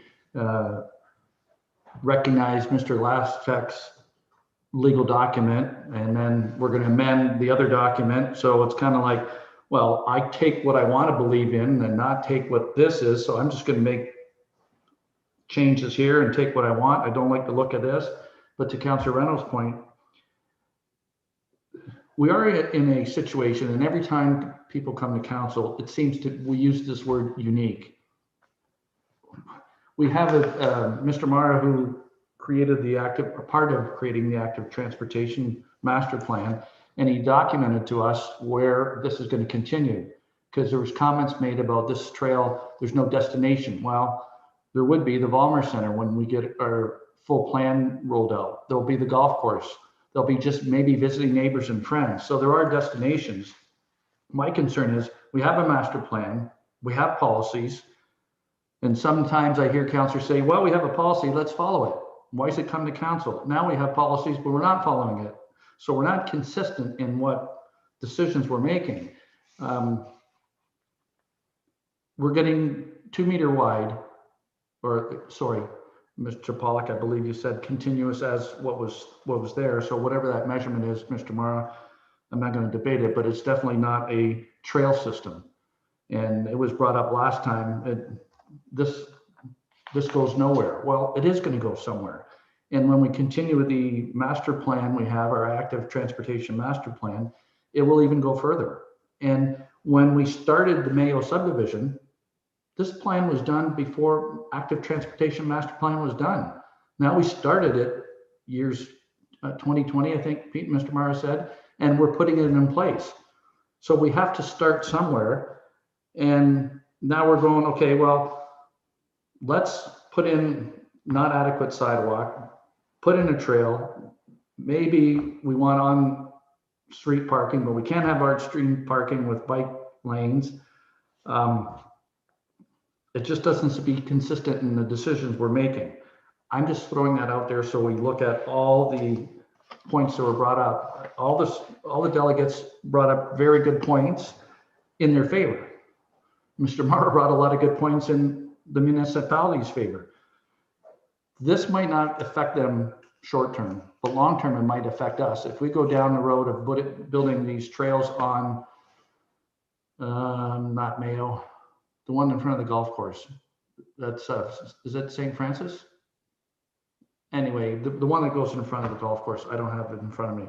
recognize Mr. Laschek's legal document, and then we're going to amend the other document. So it's kind of like, well, I take what I want to believe in and not take what this is. So I'm just going to make changes here and take what I want. I don't like the look of this. But to Councilor Reynolds' point, we are in a situation, and every time people come to council, it seems to, we use this word unique. We have Mr. Mara, who created the active, part of creating the active transportation master plan, and he documented to us where this is going to continue, because there was comments made about this trail, there's no destination. Well, there would be the Vollmer Center when we get our full plan rolled out. There'll be the golf course. There'll be just maybe visiting neighbors and friends. So there are destinations. My concern is we have a master plan, we have policies, and sometimes I hear councilors say, well, we have a policy, let's follow it. Why does it come to council? Now we have policies, but we're not following it. So we're not consistent in what decisions we're making. We're getting 2 meter wide, or sorry, Mr. Pollock, I believe you said continuous as what was there. So whatever that measurement is, Mr. Mara, I'm not going to debate it, but it's definitely not a trail system. And it was brought up last time. This goes nowhere. Well, it is going to go somewhere. And when we continue with the master plan, we have our active transportation master plan, it will even go further. And when we started the Mayo Subdivision, this plan was done before active transportation master plan was done. Now we started it years 2020, I think Pete and Mr. Mara said, and we're putting it in place. So we have to start somewhere. And now we're going, okay, well, let's put in not adequate sidewalk, put in a trail. Maybe we want on street parking, but we can't have our street parking with bike lanes. It just doesn't be consistent in the decisions we're making. I'm just throwing that out there so we look at all the points that were brought up. All the delegates brought up very good points in their favor. Mr. Mara brought a lot of good points in the municipality's favor. This might not affect them short term, but long term it might affect us. If we go down the road of building these trails on, not Mayo, the one in front of the golf course. That's, is it St. Francis? Anyway, the one that goes in front of the golf course, I don't have it in front of me.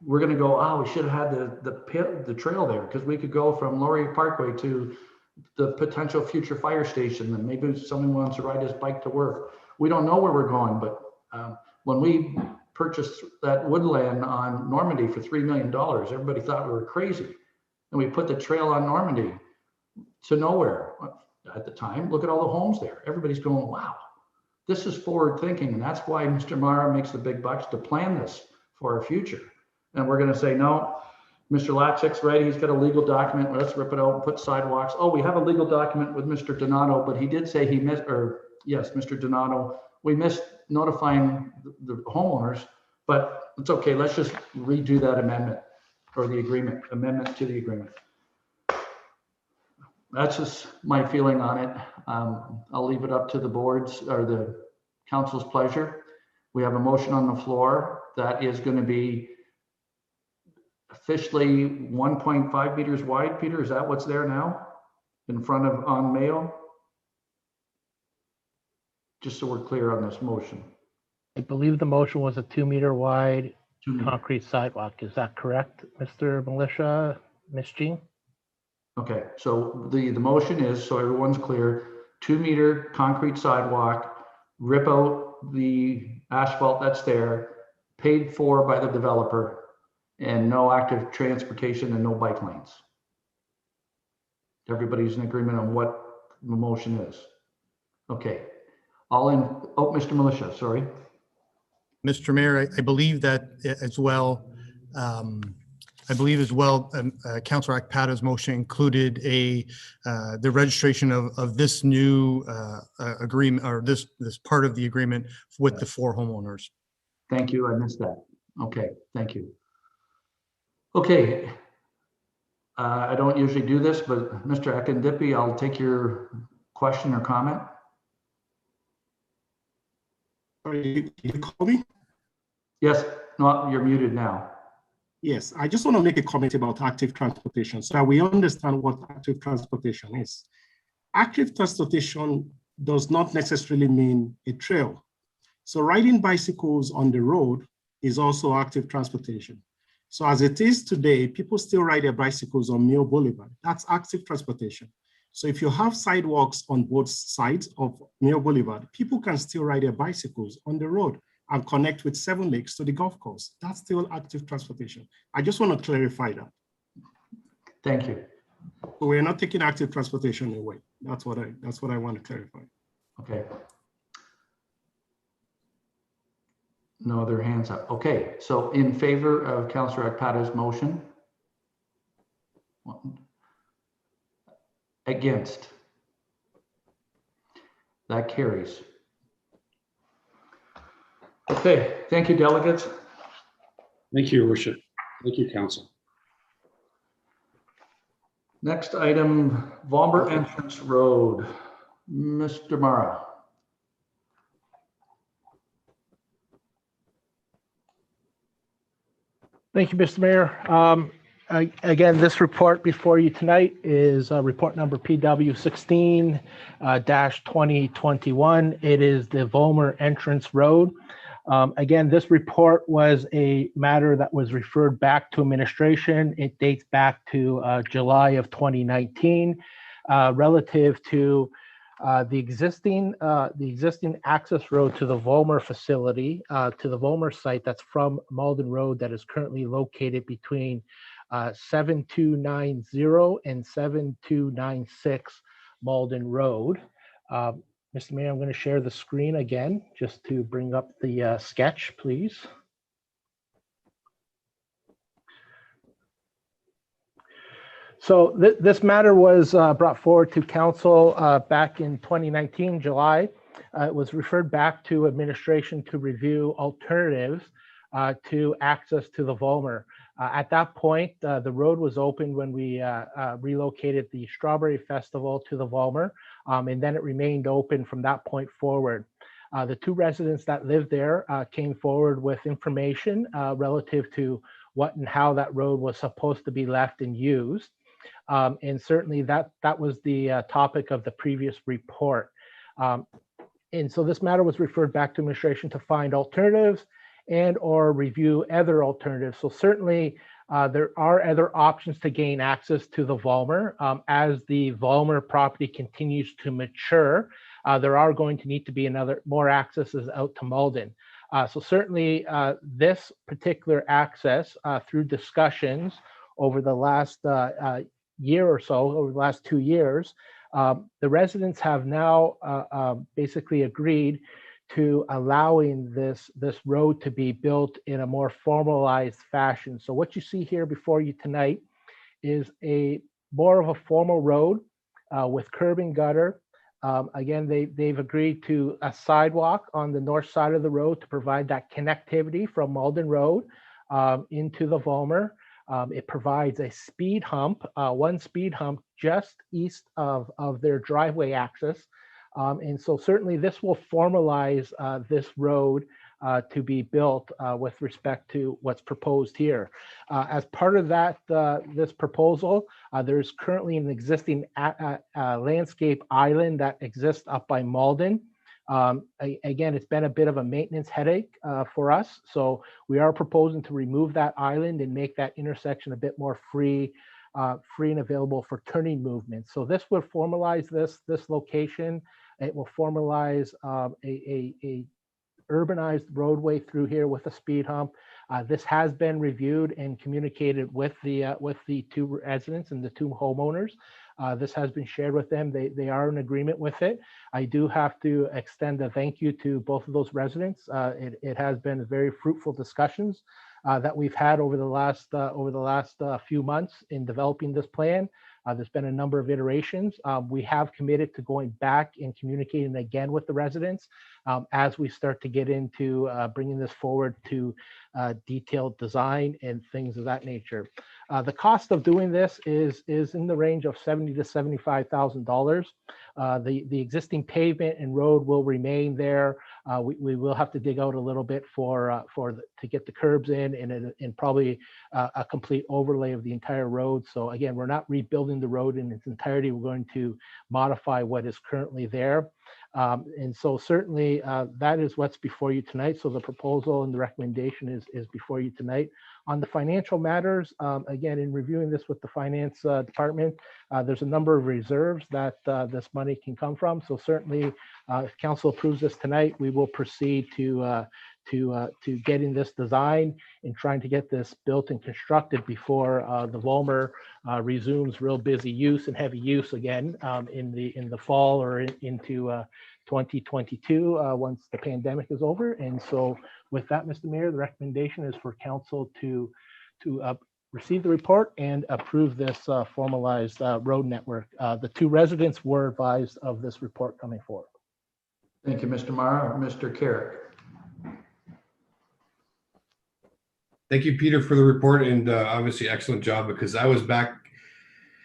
We're gonna go, oh, we should have had the trail there, because we could go from Laurier Parkway to the potential future fire station, and maybe someone wants to ride his bike to work. We don't know where we're going, but when we purchased that woodland on Normandy for $3 million, everybody thought we were crazy. And we put the trail on Normandy to nowhere at the time. Look at all the homes there. Everybody's going, wow, this is forward thinking. And that's why Mr. Mara makes the big bucks to plan this for our future. And we're going to say, no, Mr. Latchik's right. He's got a legal document. Let's rip it out and put sidewalks. Oh, we have a legal document with Mr. Donato, but he did say he missed, or yes, Mr. Donato, we missed notifying the homeowners, but it's okay. Let's just redo that amendment or the agreement, amendment to the agreement. That's just my feeling on it. I'll leave it up to the board's or the council's pleasure. We have a motion on the floor that is going to be officially 1.5 meters wide. Peter, is that what's there now in front of on Mayo? Just so we're clear on this motion. I believe the motion was a 2 meter wide concrete sidewalk. Is that correct, Mr. Militia, Ms. Jean? Okay, so the motion is, so everyone's clear, 2 meter concrete sidewalk, rip out the asphalt that's there, paid for by the developer, and no active transportation and no bike lanes. Everybody's in agreement on what the motion is. Okay. All in, oh, Mr. Militia, sorry. Mr. Mayor, I believe that as well. Councilor Akpata's motion included the registration of this new agreement, or this part of the agreement with the 4 homeowners. Thank you. I missed that. Okay, thank you. Okay. I don't usually do this, but Mr. Akindipi, I'll take your question or comment. Sorry, you call me? Yes, no, you're muted now. Yes, I just want to make a comment about active transportation so that we understand what active transportation is. Active transportation does not necessarily mean a trail. So riding bicycles on the road is also active transportation. So as it is today, people still ride their bicycles on Mayo Boulevard. That's active transportation. So if you have sidewalks on both sides of Mayo Boulevard, people can still ride their bicycles on the road and connect with 7 Lakes to the golf course. That's still active transportation. I just want to clarify that. Thank you. So we're not taking active transportation away. That's what I want to clarify. Okay. No other hands up. Okay, so in favor of Councillor Akpata's motion? Against? That carries. Okay, thank you, delegates. Thank you, Your Worship. Thank you, Council. Next item, Vomber Entrance Road. Mr. Mara. Thank you, Mr. Mayor. Again, this report before you tonight is report number PW 16-2021. It is the Vollmer Entrance Road. Again, this report was a matter that was referred back to administration. It dates back to July of 2019, relative to the existing access road to the Vollmer facility, to the Vollmer site that's from Malden Road, that is currently located between 7290 and 7296 Malden Road. Mr. Mayor, I'm going to share the screen again just to bring up the sketch, please. So this matter was brought forward to council back in 2019, July. It was referred back to administration to review alternatives to access to the Vollmer. At that point, the road was opened when we relocated the Strawberry Festival to the Vollmer, and then it remained open from that point forward. The 2 residents that lived there came forward with information relative to what and how that road was supposed to be left and used. And certainly that was the topic of the previous report. And so this matter was referred back to administration to find alternatives and or review other alternatives. So certainly there are other options to gain access to the Vollmer. As the Vollmer property continues to mature, there are going to need to be more accesses out to Malden. So certainly this particular access through discussions over the last year or so, over the last 2 years, the residents have now basically agreed to allowing this road to be built in a more formalized fashion. So what you see here before you tonight is more of a formal road with curb and gutter. Again, they've agreed to a sidewalk on the north side of the road to provide that connectivity from Malden Road into the Vollmer. It provides a speed hump, 1 speed hump just east of their driveway access. And so certainly this will formalize this road to be built with respect to what's proposed here. As part of that, this proposal, there's currently an existing landscape island that exists up by Malden. Again, it's been a bit of a maintenance headache for us. So we are proposing to remove that island and make that intersection a bit more free and available for turning movement. So this will formalize this location. It will formalize urbanized roadway through here with a speed hump. This has been reviewed and communicated with the two residents and the two homeowners. This has been shared with them. They are in agreement with it. I do have to extend a thank you to both of those residents. It has been very fruitful discussions that we've had over the last few months in developing this plan. There's been a number of iterations. We have committed to going back and communicating again with the residents as we start to get into bringing this forward to detailed design and things of that nature. The cost of doing this is in the range of $70,000 to $75,000. The existing pavement and road will remain there. We will have to dig out a little bit to get the curbs in and probably a complete overlay of the entire road. So again, we're not rebuilding the road in its entirety. We're going to modify what is currently there. And so certainly that is what's before you tonight. So the proposal and the recommendation is before you tonight. On the financial matters, again, in reviewing this with the finance department, there's a number of reserves that this money can come from. So certainly, if council approves this tonight, we will proceed to getting this design and trying to get this built and constructed before the Volmer resumes real busy use and heavy use again in the fall or into 2022 once the pandemic is over. And so with that, Mr. Mayor, the recommendation is for council to receive the report and approve this formalized road network. The two residents were advised of this report coming forward. Thank you, Mr. Mara. Mr. Carrick. Thank you, Peter, for the report, and obviously excellent job, because I was back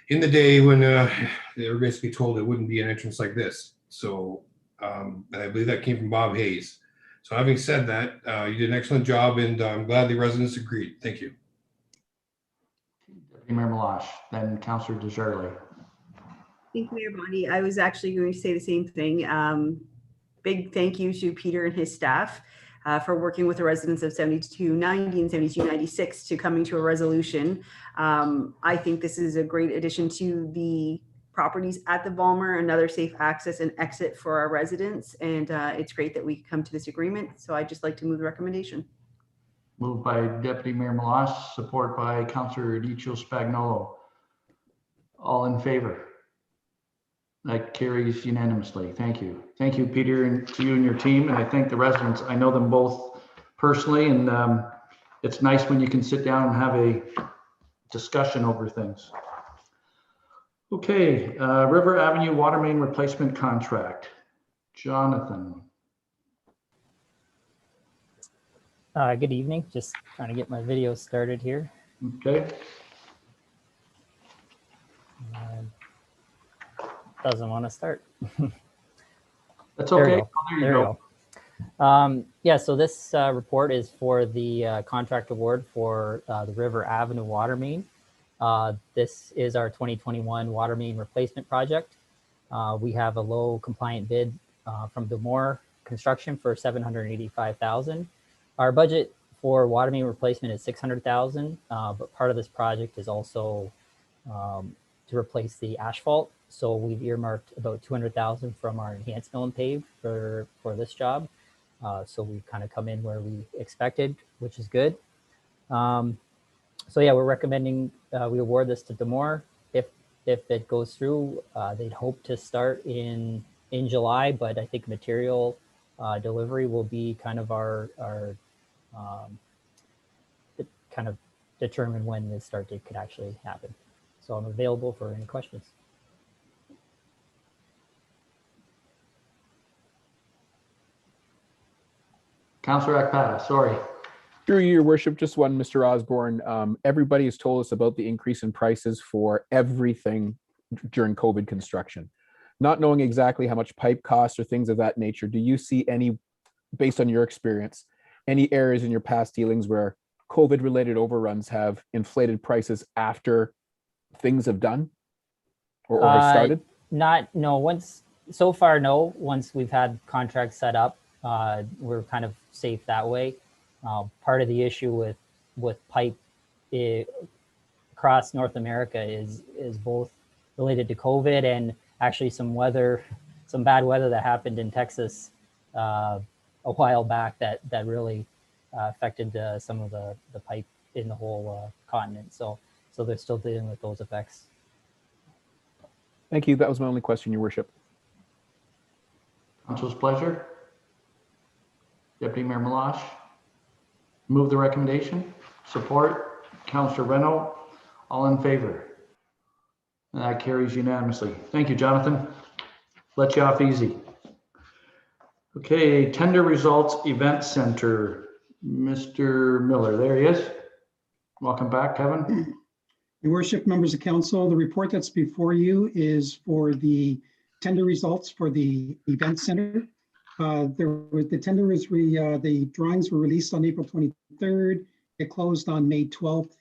in the day when they were basically told it wouldn't be an entrance like this. So I believe that came from Bob Hayes. So having said that, you did an excellent job, and I'm glad the residents agreed. Thank you. Deputy Mayor Malash, then Councillor Desjardins. Thank you, Mayor Bondi. I was actually going to say the same thing. Big thank you to Peter and his staff for working with the residents of 7290 and 7296 to coming to a resolution. I think this is a great addition to the properties at the Volmer, another safe access and exit for our residents. And it's great that we come to this agreement. So I'd just like to move the recommendation. Moved by Deputy Mayor Malash, support by Councillor Dicho Spagnolo. All in favor? That carries unanimously. Thank you. Thank you, Peter, and to you and your team. And I thank the residents. I know them both personally, and it's nice when you can sit down and have a discussion over things. Okay, River Avenue Water Main Replacement Contract. Jonathan. Good evening. Just trying to get my video started here. Okay. Doesn't want to start. That's okay. There you go. Yeah, so this report is for the contract award for the River Avenue Water Main. This is our 2021 water main replacement project. We have a low compliant bid from Demore Construction for $785,000. Our budget for water main replacement is $600,000, but part of this project is also to replace the asphalt. So we've earmarked about $200,000 from our enhanced mill and pave for this job. So we've kind of come in where we expected, which is good. So yeah, we're recommending we award this to Demore. If it goes through, they'd hope to start in July, but I think material delivery will be kind of our kind of determine when the start date could actually happen. So I'm available for any questions. Councillor Akpata, sorry. Through you, your worship, just one, Mr. Osborne. Everybody has told us about the increase in prices for everything during COVID construction. Not knowing exactly how much pipe costs or things of that nature, do you see any, based on your experience, any areas in your past dealings where COVID-related overruns have inflated prices after things have done or have started? So far, no. Once we've had contracts set up, we're kind of safe that way. Part of the issue with pipe across North America is both related to COVID and actually some bad weather that happened in Texas while back that really affected some of the pipe in the whole continent. So they're still dealing with those effects. Thank you. That was my only question, Your Worship. Council's pleasure. Deputy Mayor Malash. Move the recommendation. Support. Councillor Reno. All in favor. And that carries unanimously. Thank you, Jonathan. Let you off easy. Okay, tender results, Event Center. Mr. Miller, there he is. Welcome back, Kevin. Your Worship, members of council, the report that's before you is for the tender results for the Event Center. The drawings were released on April 23rd. It closed on May 12th.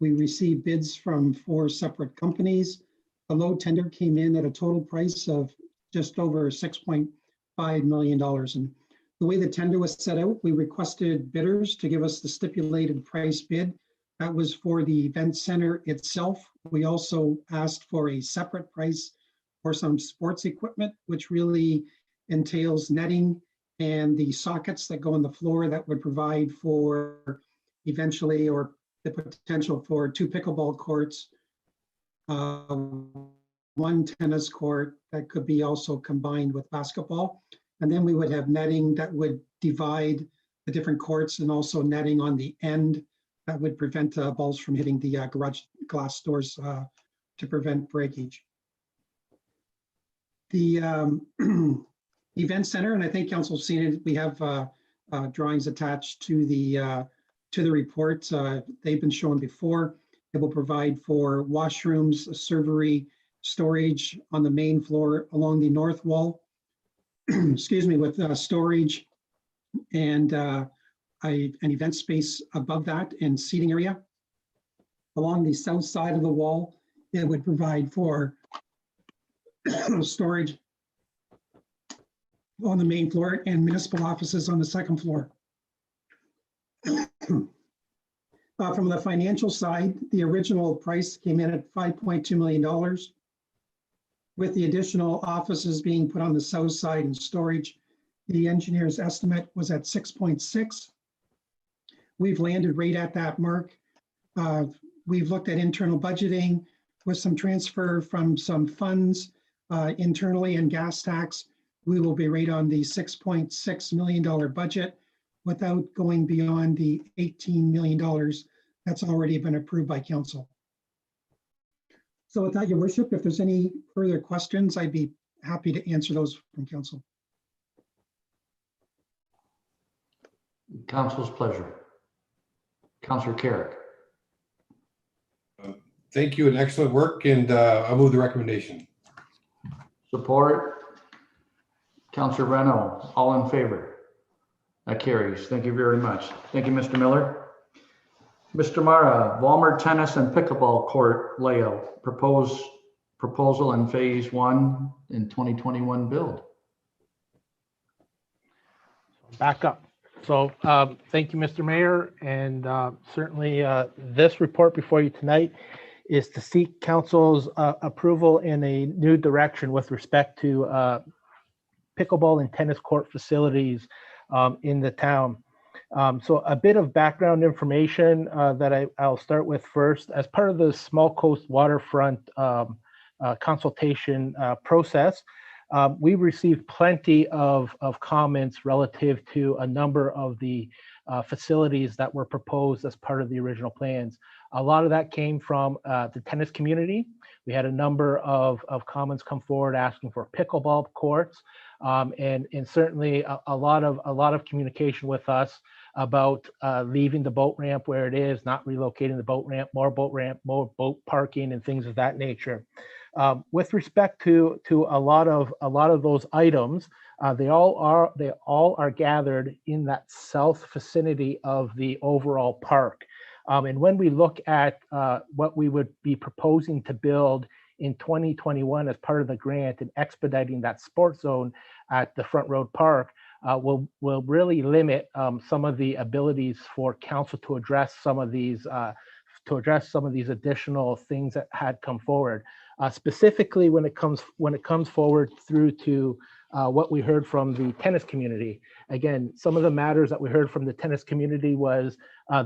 We received bids from 4 separate companies. The low tender came in at a total price of just over $6.5 million. And the way the tender was set out, we requested bidders to give us the stipulated price bid. That was for the event center itself. We also asked for a separate price for some sports equipment, which really entails netting and the sockets that go on the floor that would provide for eventually, or the potential for 2 pickleball courts, 1 tennis court that could be also combined with basketball. And then we would have netting that would divide the different courts, and also netting on the end that would prevent balls from hitting the garage glass doors to prevent breakage. The event center, and I think council's seen it, we have drawings attached to the report. They've been shown before. It will provide for washrooms, a servery, storage on the main floor along the north wall, excuse me, with storage and an event space above that and seating area. Along the south side of the wall, it would provide for storage on the main floor and municipal offices on the second floor. From the financial side, the original price came in at $5.2 million. With the additional offices being put on the south side and storage, the engineer's estimate was at 6.6. We've landed right at that mark. We've looked at internal budgeting with some transfer from some funds internally and gas tax. We will be right on the $6.6 million budget without going beyond the $18 million that's already been approved by council. So with that, Your Worship, if there's any further questions, I'd be happy to answer those from council. Council's pleasure. Councilor Carrick. Thank you and excellent work, and I'll move the recommendation. Support. Councilor Reno, all in favor? That carries. Thank you very much. Thank you, Mr. Miller. Mr. Mara, Walmer Tennis and Pickleball Court layout, proposal in phase 1 in 2021 build. Back up. So thank you, Mr. Mayor, and certainly this report before you tonight is to seek council's approval in a new direction with respect to pickleball and tennis court facilities in the town. So a bit of background information that I'll start with first. As part of the Small Coast Waterfront consultation process, we received plenty of comments relative to a number of the facilities that were proposed as part of the original plans. A lot of that came from the tennis community. We had a number of comments come forward asking for pickleball courts, and certainly a lot of communication with us about leaving the boat ramp where it is, not relocating the boat ramp, more boat parking, and things of that nature. With respect to a lot of those items, they all are gathered in that south vicinity of the overall park. And when we look at what we would be proposing to build in 2021 as part of the grant and expediting that sports zone at the Front Road Park, will really limit some of the abilities for council to address some of these additional things that had come forward. Specifically, when it comes forward through to what we heard from the tennis community. Again, some of the matters that we heard from the tennis community was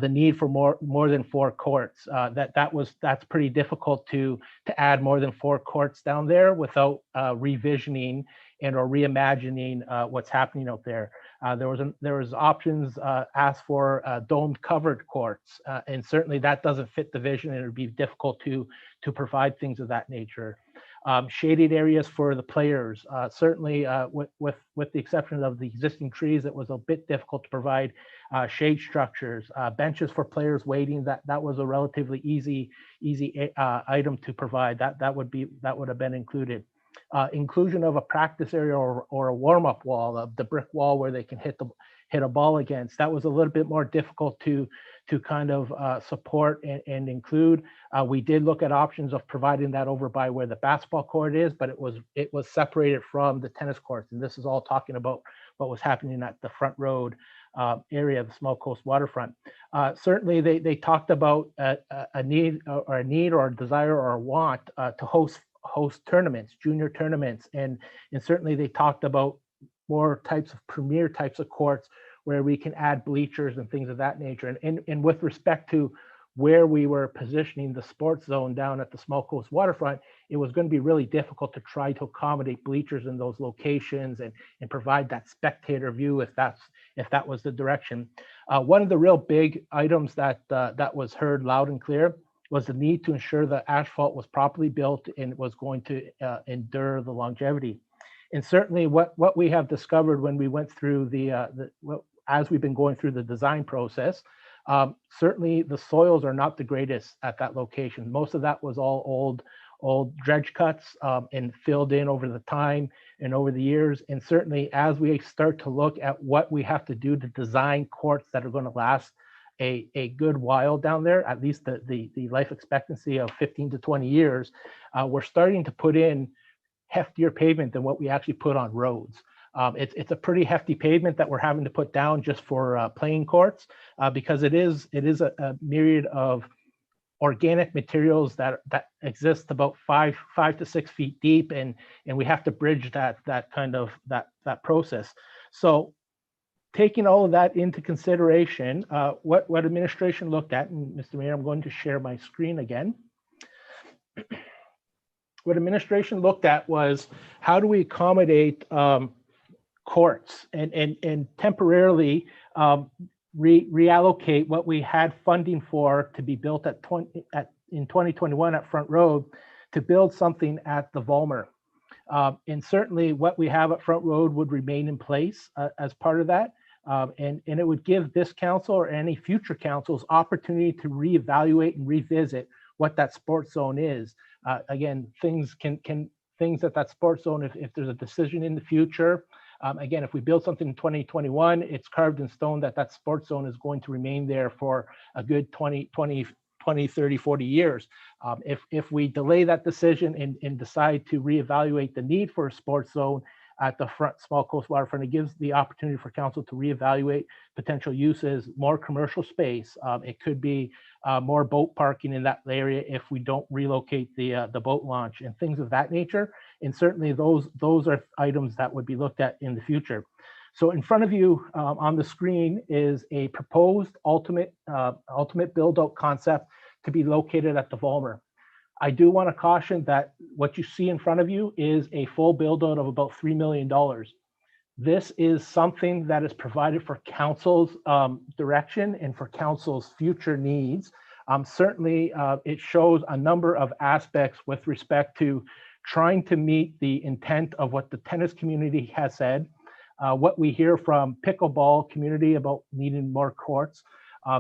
the need for more than 4 courts. That's pretty difficult to add more than 4 courts down there without revisioning and or reimagining what's happening out there. There was options asked for domed covered courts, and certainly that doesn't fit the vision, and it would be difficult to provide things of that nature. Shaded areas for the players, certainly with the exception of the existing trees, it was a bit difficult to provide shade structures. Benches for players waiting, that was a relatively easy item to provide. That would have been included. Inclusion of a practice area or a warm-up wall, the brick wall where they can hit a ball against. That was a little bit more difficult to kind of support and include. We did look at options of providing that over by where the basketball court is, but it was separated from the tennis courts. And this is all talking about what was happening at the Front Road area of the Small Coast waterfront. Certainly they talked about a need or a desire or a want to host tournaments, junior tournaments, and certainly they talked about more types of premier types of courts where we can add bleachers and things of that nature. And with respect to where we were positioning the sports zone down at the Small Coast waterfront, it was going to be really difficult to try to accommodate bleachers in those locations and provide that spectator view if that was the direction. One of the real big items that was heard loud and clear was the need to ensure that asphalt was properly built and was going to endure the longevity. And certainly what we have discovered when we went through as we've been going through the design process, certainly the soils are not the greatest at that location. Most of that was all old dredge cuts and filled in over the time and over the years. And certainly as we start to look at what we have to do to design courts that are going to last a good while down there, at least the life expectancy of 15 to 20 years, we're starting to put in heftier pavement than what we actually put on roads. It's a pretty hefty pavement that we're having to put down just for playing courts because it is a myriad of organic materials that exist about 5 to 6 feet deep, and we have to bridge that process. So taking all of that into consideration, what administration looked at, and Mr. Mayor, I'm going to share my screen again. What administration looked at was how do we accommodate courts and temporarily reallocate what we had funding for to be built in 2021 at Front Road to build something at the Vollmer. And certainly what we have at Front Road would remain in place as part of that. And it would give this council or any future councils opportunity to reevaluate and revisit what that sports zone is. Again, things at that sports zone, if there's a decision in the future, again, if we build something in 2021, it's carved in stone that sports zone is going to remain there for a good 20, 30, 40 years. If we delay that decision and decide to reevaluate the need for a sports zone at the Small Coast waterfront, it gives the opportunity for council to reevaluate potential uses, more commercial space. It could be more boat parking in that area if we don't relocate the boat launch and things of that nature. And certainly those are items that would be looked at in the future. So in front of you on the screen is a proposed ultimate build out concept to be located at the Vollmer. I do want to caution that what you see in front of you is a full build out of about $3 million. This is something that is provided for council's direction and for council's future needs. Certainly, it shows a number of aspects with respect to trying to meet the intent of what the tennis community has said, what we hear from pickleball community about needing more courts.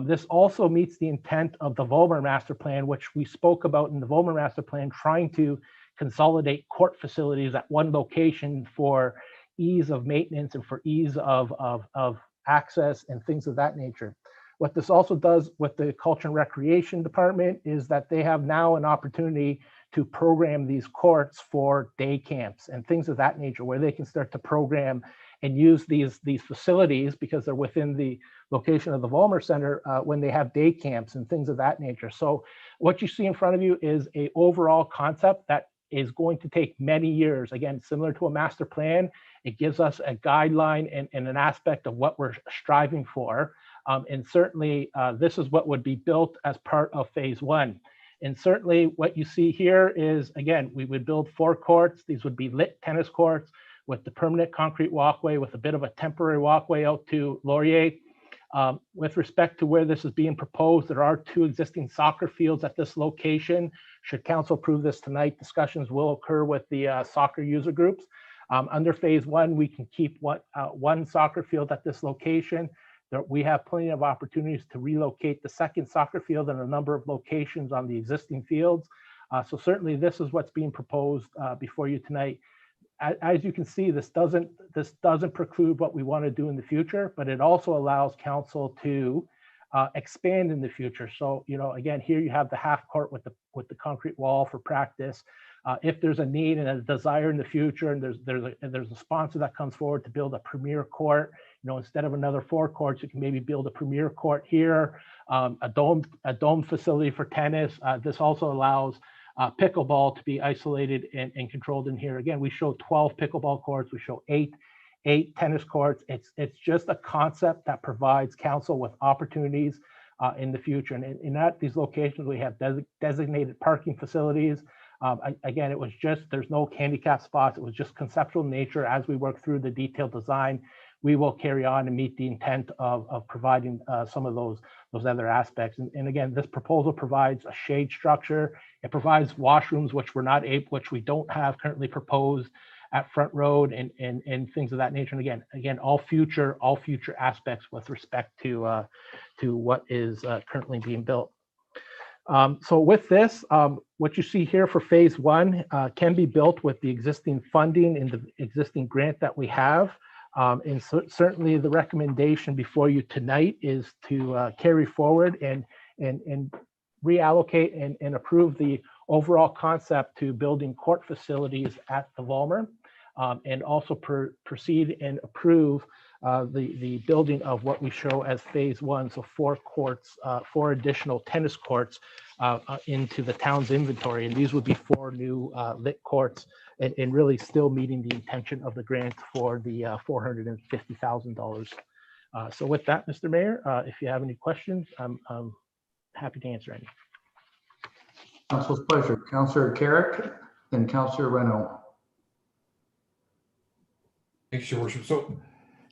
This also meets the intent of the Vollmer Master Plan, which we spoke about in the Vollmer Master Plan, trying to consolidate court facilities at one location for ease of maintenance and for ease of access and things of that nature. What this also does with the Culture and Recreation Department is that they have now an opportunity to program these courts for day camps and things of that nature, where they can start to program and use these facilities because they're within the location of the Vollmer Center when they have day camps and things of that nature. So what you see in front of you is an overall concept that is going to take many years. Again, similar to a master plan, it gives us a guideline and an aspect of what we're striving for. And certainly this is what would be built as part of phase one. And certainly what you see here is, again, we would build 4 courts. These would be lit tennis courts with the permanent concrete walkway with a bit of a temporary walkway out to Laurier. With respect to where this is being proposed, there are 2 existing soccer fields at this location. Should council approve this tonight, discussions will occur with the soccer user groups. Under phase one, we can keep one soccer field at this location. We have plenty of opportunities to relocate the second soccer field in a number of locations on the existing fields. So certainly this is what's being proposed before you tonight. As you can see, this doesn't preclude what we want to do in the future, but it also allows council to expand in the future. So, you know, again, here you have the half court with the concrete wall for practice. If there's a need and a desire in the future, and there's a sponsor that comes forward to build a premier court, you know, instead of another 4 courts, you can maybe build a premier court here, a dome facility for tennis. This also allows pickleball to be isolated and controlled in here. Again, we show 12 pickleball courts. We show eight tennis courts. It's just a concept that provides council with opportunities in the future. And in these locations, we have designated parking facilities. Again, it was just, there's no handicap spots. It was just conceptual nature. As we work through the detailed design, we will carry on and meet the intent of providing some of those other aspects. And again, this proposal provides a shade structure. It provides washrooms, which we don't have currently proposed at Front Road and things of that nature. And again, all future aspects with respect to what is currently being built. So with this, what you see here for phase one can be built with the existing funding and the existing grant that we have. And certainly the recommendation before you tonight is to carry forward and reallocate and approve the overall concept to building court facilities at the Vollmer, and also proceed and approve the building of what we show as phase one. So 4 courts, 4 additional tennis courts into the town's inventory. And these would be 4 new lit courts and really still meeting the intention of the grant for the $450,000. So with that, Mr. Mayor, if you have any questions, I'm happy to answer any. Council's pleasure. Councilor Carrick, then Councilor Renault. Thanks, Your Worship. So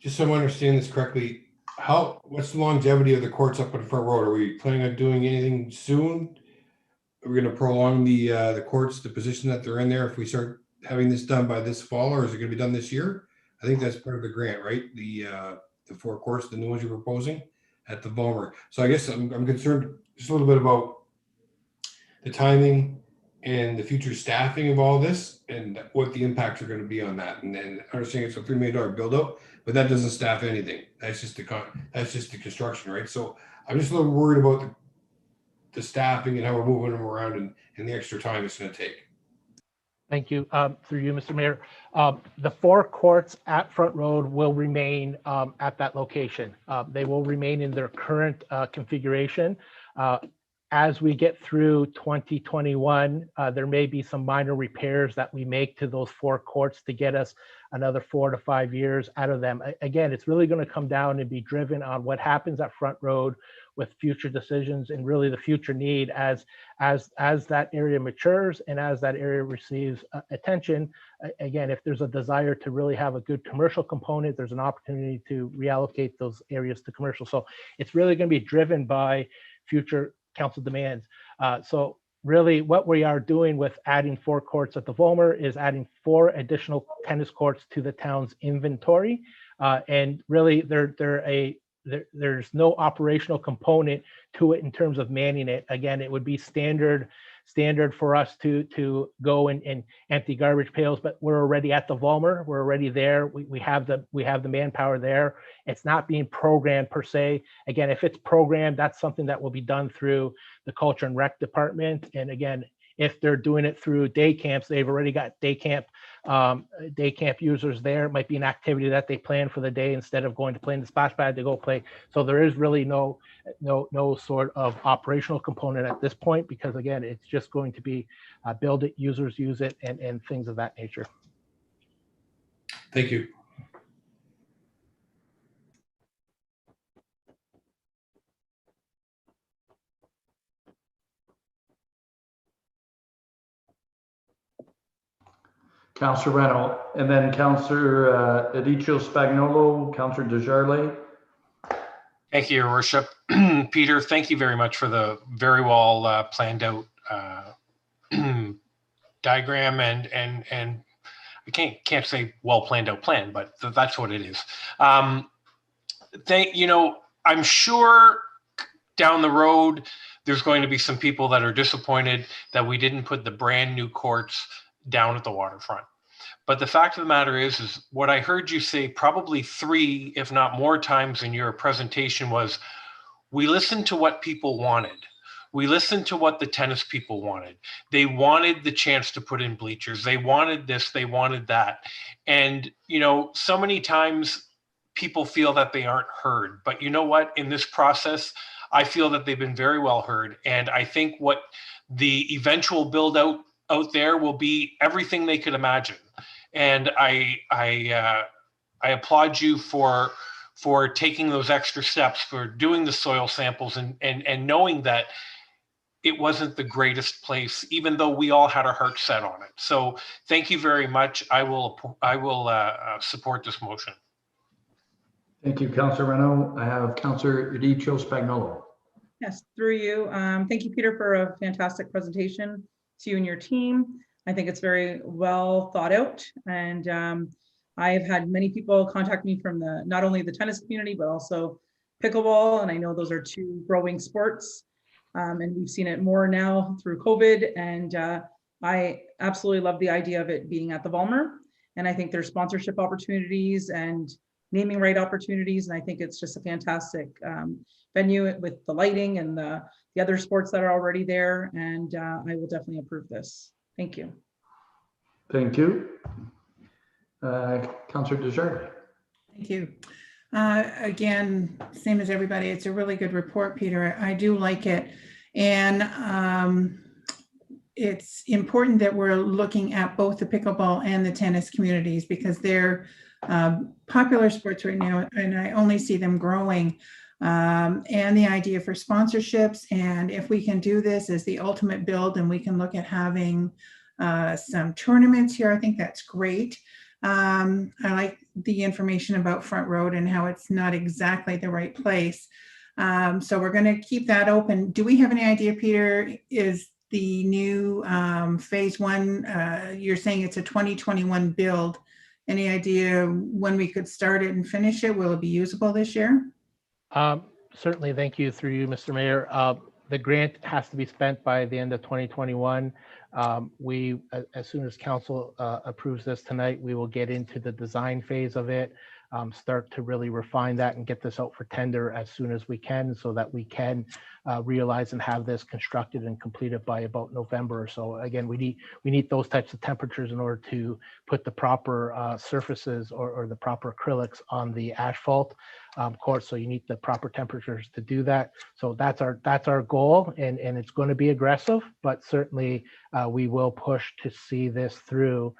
just so I understand this correctly, what's the longevity of the courts up on Front Road? Are we planning on doing anything soon? Are we going to prolong the courts, the position that they're in there if we start having this done by this fall, or is it going to be done this year? I think that's part of the grant, right? The 4 courts, the new ones you're proposing at the Vollmer. So I guess I'm concerned just a little bit about the timing and the future staffing of all this and what the impacts are going to be on that. And then understanding it's a $3 million build out, but that doesn't staff anything. That's just the construction, right? So I'm just a little worried about the staffing and how we're moving them around and the extra time it's going to take. Thank you. Through you, Mr. Mayor. The 4 courts at Front Road will remain at that location. They will remain in their current configuration. As we get through 2021, there may be some minor repairs that we make to those 4 courts to get us another 4 to 5 years out of them. Again, it's really going to come down and be driven on what happens at Front Road with future decisions and really the future need as that area matures and as that area receives attention. Again, if there's a desire to really have a good commercial component, there's an opportunity to reallocate those areas to commercial. So it's really going to be driven by future council demands. So really what we are doing with adding 4 courts at the Vollmer is adding 4 additional tennis courts to the town's inventory. And really there's no operational component to it in terms of manning it. Again, it would be standard for us to go and empty garbage pails, but we're already at the Vollmer. We're already there. We have the manpower there. It's not being programmed per se. Again, if it's programmed, that's something that will be done through the Culture and Rec department. And again, if they're doing it through day camps, they've already got day camp users there. It might be an activity that they plan for the day instead of going to play in the splash pad, they go play. So there is really no sort of operational component at this point, because again, it's just going to be build it, users use it, and things of that nature. Thank you. Councillor Reno, and then Councillor Edicio Spagnolo, Councillor Desjardins. Thank you, Your Worship. Peter, thank you very much for the very well planned out diagram and I can't say well planned out plan, but that's what it is. I'm sure down the road there's going to be some people that are disappointed that we didn't put the brand new courts down at the waterfront. But the fact of the matter is what I heard you say probably 3, if not more times in your presentation was, we listened to what people wanted. We listened to what the tennis people wanted. They wanted the chance to put in bleachers. They wanted this, they wanted that. And, so many times people feel that they aren't heard. But you know what? In this process, I feel that they've been very well heard. And I think what the eventual build out there will be everything they could imagine. And I applaud you for taking those extra steps, for doing the soil samples and knowing that it wasn't the greatest place, even though we all had our hearts set on it. So thank you very much. I will support this motion. Thank you, Councillor Reno. I have Councillor Edicio Spagnolo. Yes, through you. Thank you, Peter, for a fantastic presentation to you and your team. I think it's very well thought out. And I have had many people contact me from not only the tennis community, but also pickleball. And I know those are 2 growing sports. And we've seen it more now through COVID. And I absolutely love the idea of it being at the Vollmer. And I think there's sponsorship opportunities and naming right opportunities. And I think it's just a fantastic venue with the lighting and the other sports that are already there. And I will definitely approve this. Thank you. Thank you. Councillor Desjardins. Thank you. Again, same as everybody, it's a really good report, Peter. I do like it. And it's important that we're looking at both the pickleball and the tennis communities, because they're popular sports right now, and I only see them growing. And the idea for sponsorships, and if we can do this as the ultimate build, and we can look at having some tournaments here, I think that's great. I like the information about Front Road and how it's not exactly the right place. So we're going to keep that open. Do we have any idea, Peter, is the new phase 1, you're saying it's a 2021 build. Any idea when we could start it and finish it? Will it be usable this year? Certainly, thank you, through you, Mr. Mayor. The grant has to be spent by the end of 2021. As soon as council approves this tonight, we will get into the design phase of it, start to really refine that and get this out for tender as soon as we can, so that we can realize and have this constructed and completed by about November or so. Again, we need those types of temperatures in order to put the proper surfaces or the proper acrylics on the asphalt course. So you need the proper temperatures to do that. So that's our goal, and it's going to be aggressive, but certainly we will push to see this through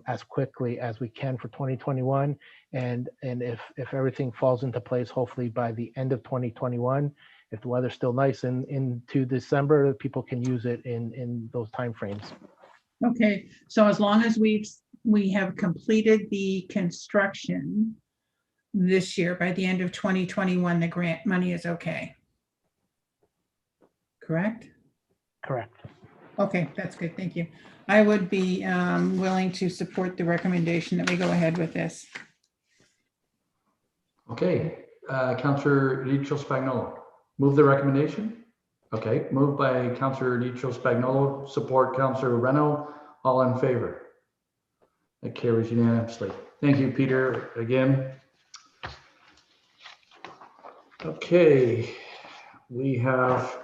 as quickly as we can for 2021. And if everything falls into place, hopefully by the end of 2021, if the weather's still nice into December, people can use it in those timeframes. Okay, so as long as we have completed the construction this year, by the end of 2021, the grant money is okay. Correct? Correct. Okay, that's good. Thank you. I would be willing to support the recommendation that we go ahead with this. Okay, Councillor Edicio Spagnolo. Move the recommendation? Okay, moved by Councillor Edicio Spagnolo, support Councillor Reno. All in favor? That carries unanimously. Thank you, Peter, again. Okay, we have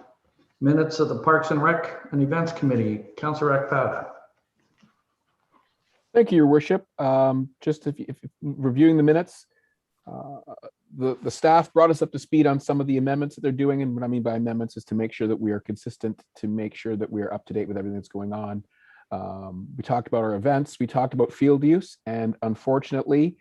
Minutes of the Parks and Rec and Events Committee, Councilor Ekpata. Thank you, Your Worship. Just if reviewing the minutes, the staff brought us up to speed on some of the amendments that they're doing. And what I mean by amendments is to make sure that we are consistent, to make sure that we are up to date with everything that's going on. We talked about our events, we talked about field use, and unfortunately,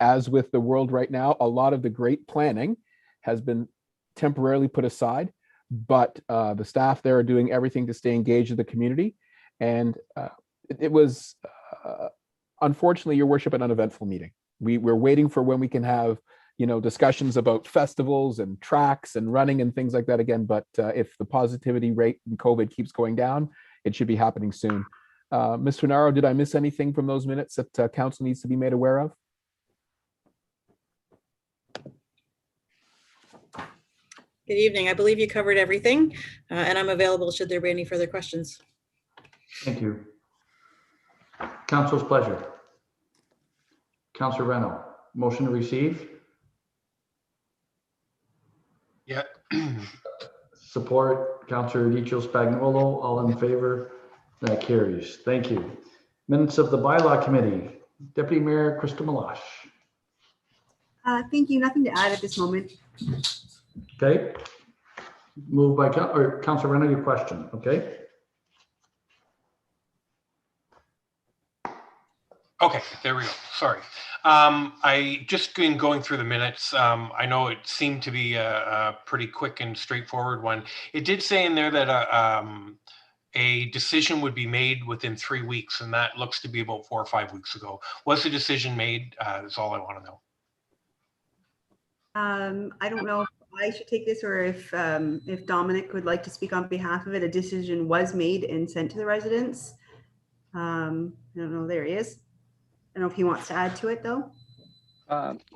as with the world right now, a lot of the great planning has been temporarily put aside, but the staff there are doing everything to stay engaged with the community. And it was, unfortunately, Your Worship, an uneventful meeting. We're waiting for when we can have, discussions about festivals and tracks and running and things like that again. But if the positivity rate in COVID keeps going down, it should be happening soon. Ms. Funaro, did I miss anything from those minutes that council needs to be made aware of? Good evening. I believe you covered everything, and I'm available should there be any further questions. Thank you. Council's pleasure. Councilor Reno, motion to receive. Yeah. Support, Councilor Dicho Spagnuolo, all in favor, that carries. Thank you. Minutes of the Bylaw Committee, Deputy Mayor Krista Malash. Thank you. Nothing to add at this moment. Okay. Moved by Councilor Reno, your question, okay? Okay, there we go. Sorry. I just been going through the minutes. I know it seemed to be a pretty quick and straightforward one. It did say in there that a decision would be made within 3 weeks, and that looks to be about 4 or 5 weeks ago. Was the decision made? That's all I want to know. I don't know if I should take this or if Dominic would like to speak on behalf of it. A decision was made and sent to the residents. I don't know. There he is. I don't know if he wants to add to it though.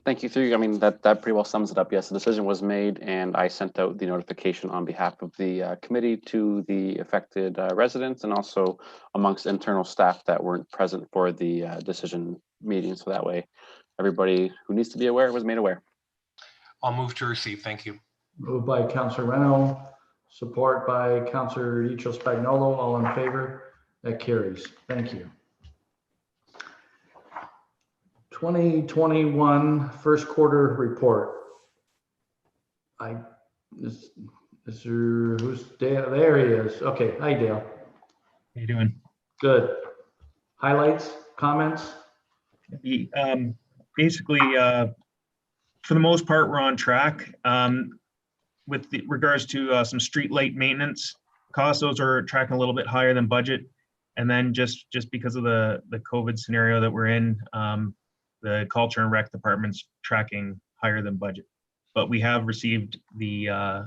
Thank you. I mean, that pretty well sums it up. Yes, the decision was made and I sent out the notification on behalf of the committee to the affected residents and also amongst internal staff that weren't present for the decision meeting. So that way, everybody who needs to be aware was made aware. I'll move to receive. Thank you. Moved by Councilor Reno, support by Councilor Dicho Spagnuolo, all in favor, that carries. Thank you. 2021 first quarter report. Is there, who's Dale? There he is. Okay, hi Dale. How you doing? Good. Highlights, comments? Basically, for the most part, we're on track. With regards to some street light maintenance costs, those are tracking a little bit higher than budget. And then just because of the COVID scenario that we're in, the Culture and Rec Department's tracking higher than budget. But we have received the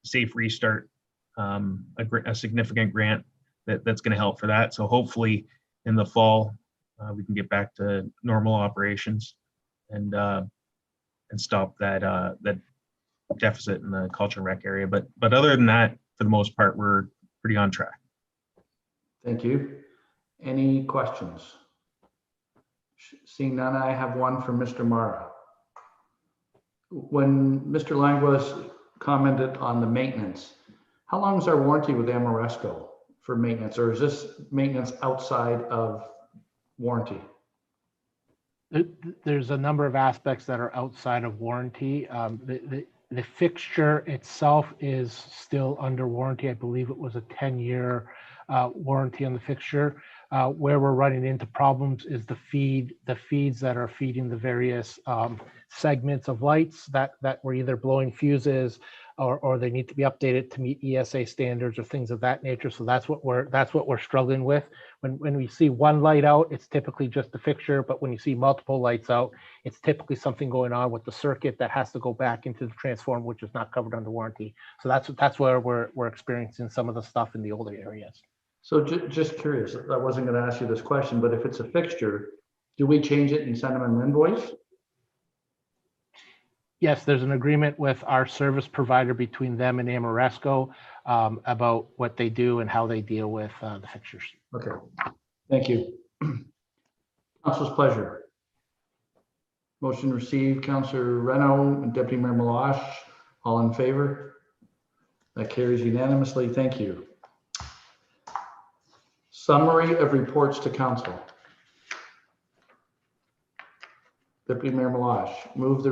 Safe Restart, a significant grant that's going to help for that. So hopefully in the fall, we can get back to normal operations and stop that deficit in the Culture and Rec area. But other than that, for the most part, we're pretty on track. Thank you. Any questions? Seeing none, I have one from Mr. Mara. When Mr. Languas commented on the maintenance, how long is our warranty with Amoresco for maintenance, or is this maintenance outside of warranty? There's a number of aspects that are outside of warranty. The fixture itself is still under warranty. I believe it was a 10-year warranty on the fixture. Where we're running into problems is the feeds that are feeding the various segments of lights that were either blowing fuses or they need to be updated to meet ESA standards or things of that nature. So that's what we're struggling with. When we see one light out, it's typically just the fixture, but when you see multiple lights out, it's typically something going on with the circuit that has to go back into the transformer, which is not covered under warranty. So that's where we're experiencing some of the stuff in the older areas. So just curious, I wasn't going to ask you this question, but if it's a fixture, do we change it and send them an invoice? Yes, there's an agreement with our service provider between them and Amoresco about what they do and how they deal with the fixtures. Okay, thank you. Council's pleasure. Motion received, Councilor Reno and Deputy Mayor Malash, all in favor? That carries unanimously. Thank you. Summary of reports to council. Deputy Mayor Malash, moves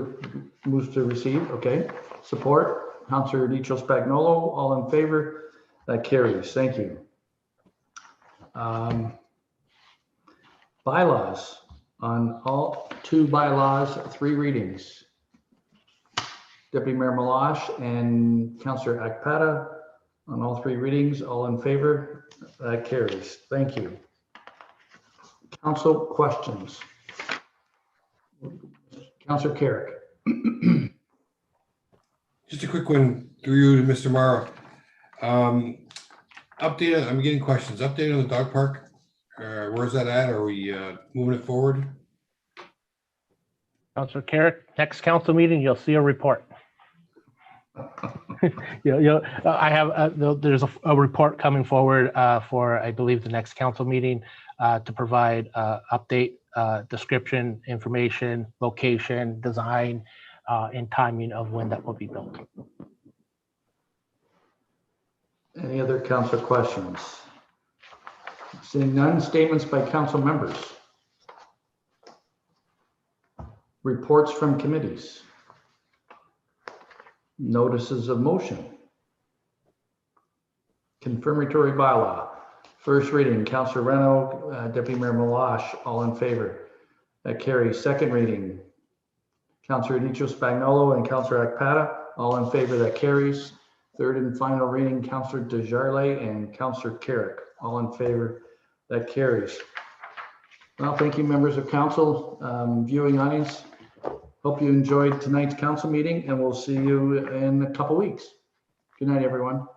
to receive. Okay. Support. Councillor Dicho Spagnolo, all in favor. That carries. Thank you. Bylaws. On all 2 bylaws, 3 readings. Deputy Mayor Malash and Councillor Akpata on all 3 readings, all in favor. That carries. Thank you. Council questions. Councillor Carrick. Just a quick one through you to Mr. Morrow. Update, I'm getting questions. Update on the dog park. Where's that at? Are we moving it forward? Councilor Carrick, next council meeting, you'll see a report. I have, there's a report coming forward for, I believe, the next council meeting to provide update, description, information, location, design, and timing of when that will be built. Any other council questions? Seeing none, statements by council members. Reports from committees. Notices of motion. Confirmatory bylaw. First reading, Councillor Reno, Deputy Mayor Malash, all in favor. That carries. Second reading, Councillor Dicho Spagnolo and Councillor Akpata, all in favor. That carries. Third and final reading, Councillor Desjardins and Councillor Carrick, all in favor. That carries. Well, thank you, members of council, viewing audience. Hope you enjoyed tonight's council meeting, and we'll see you in a couple weeks. Good night, everyone.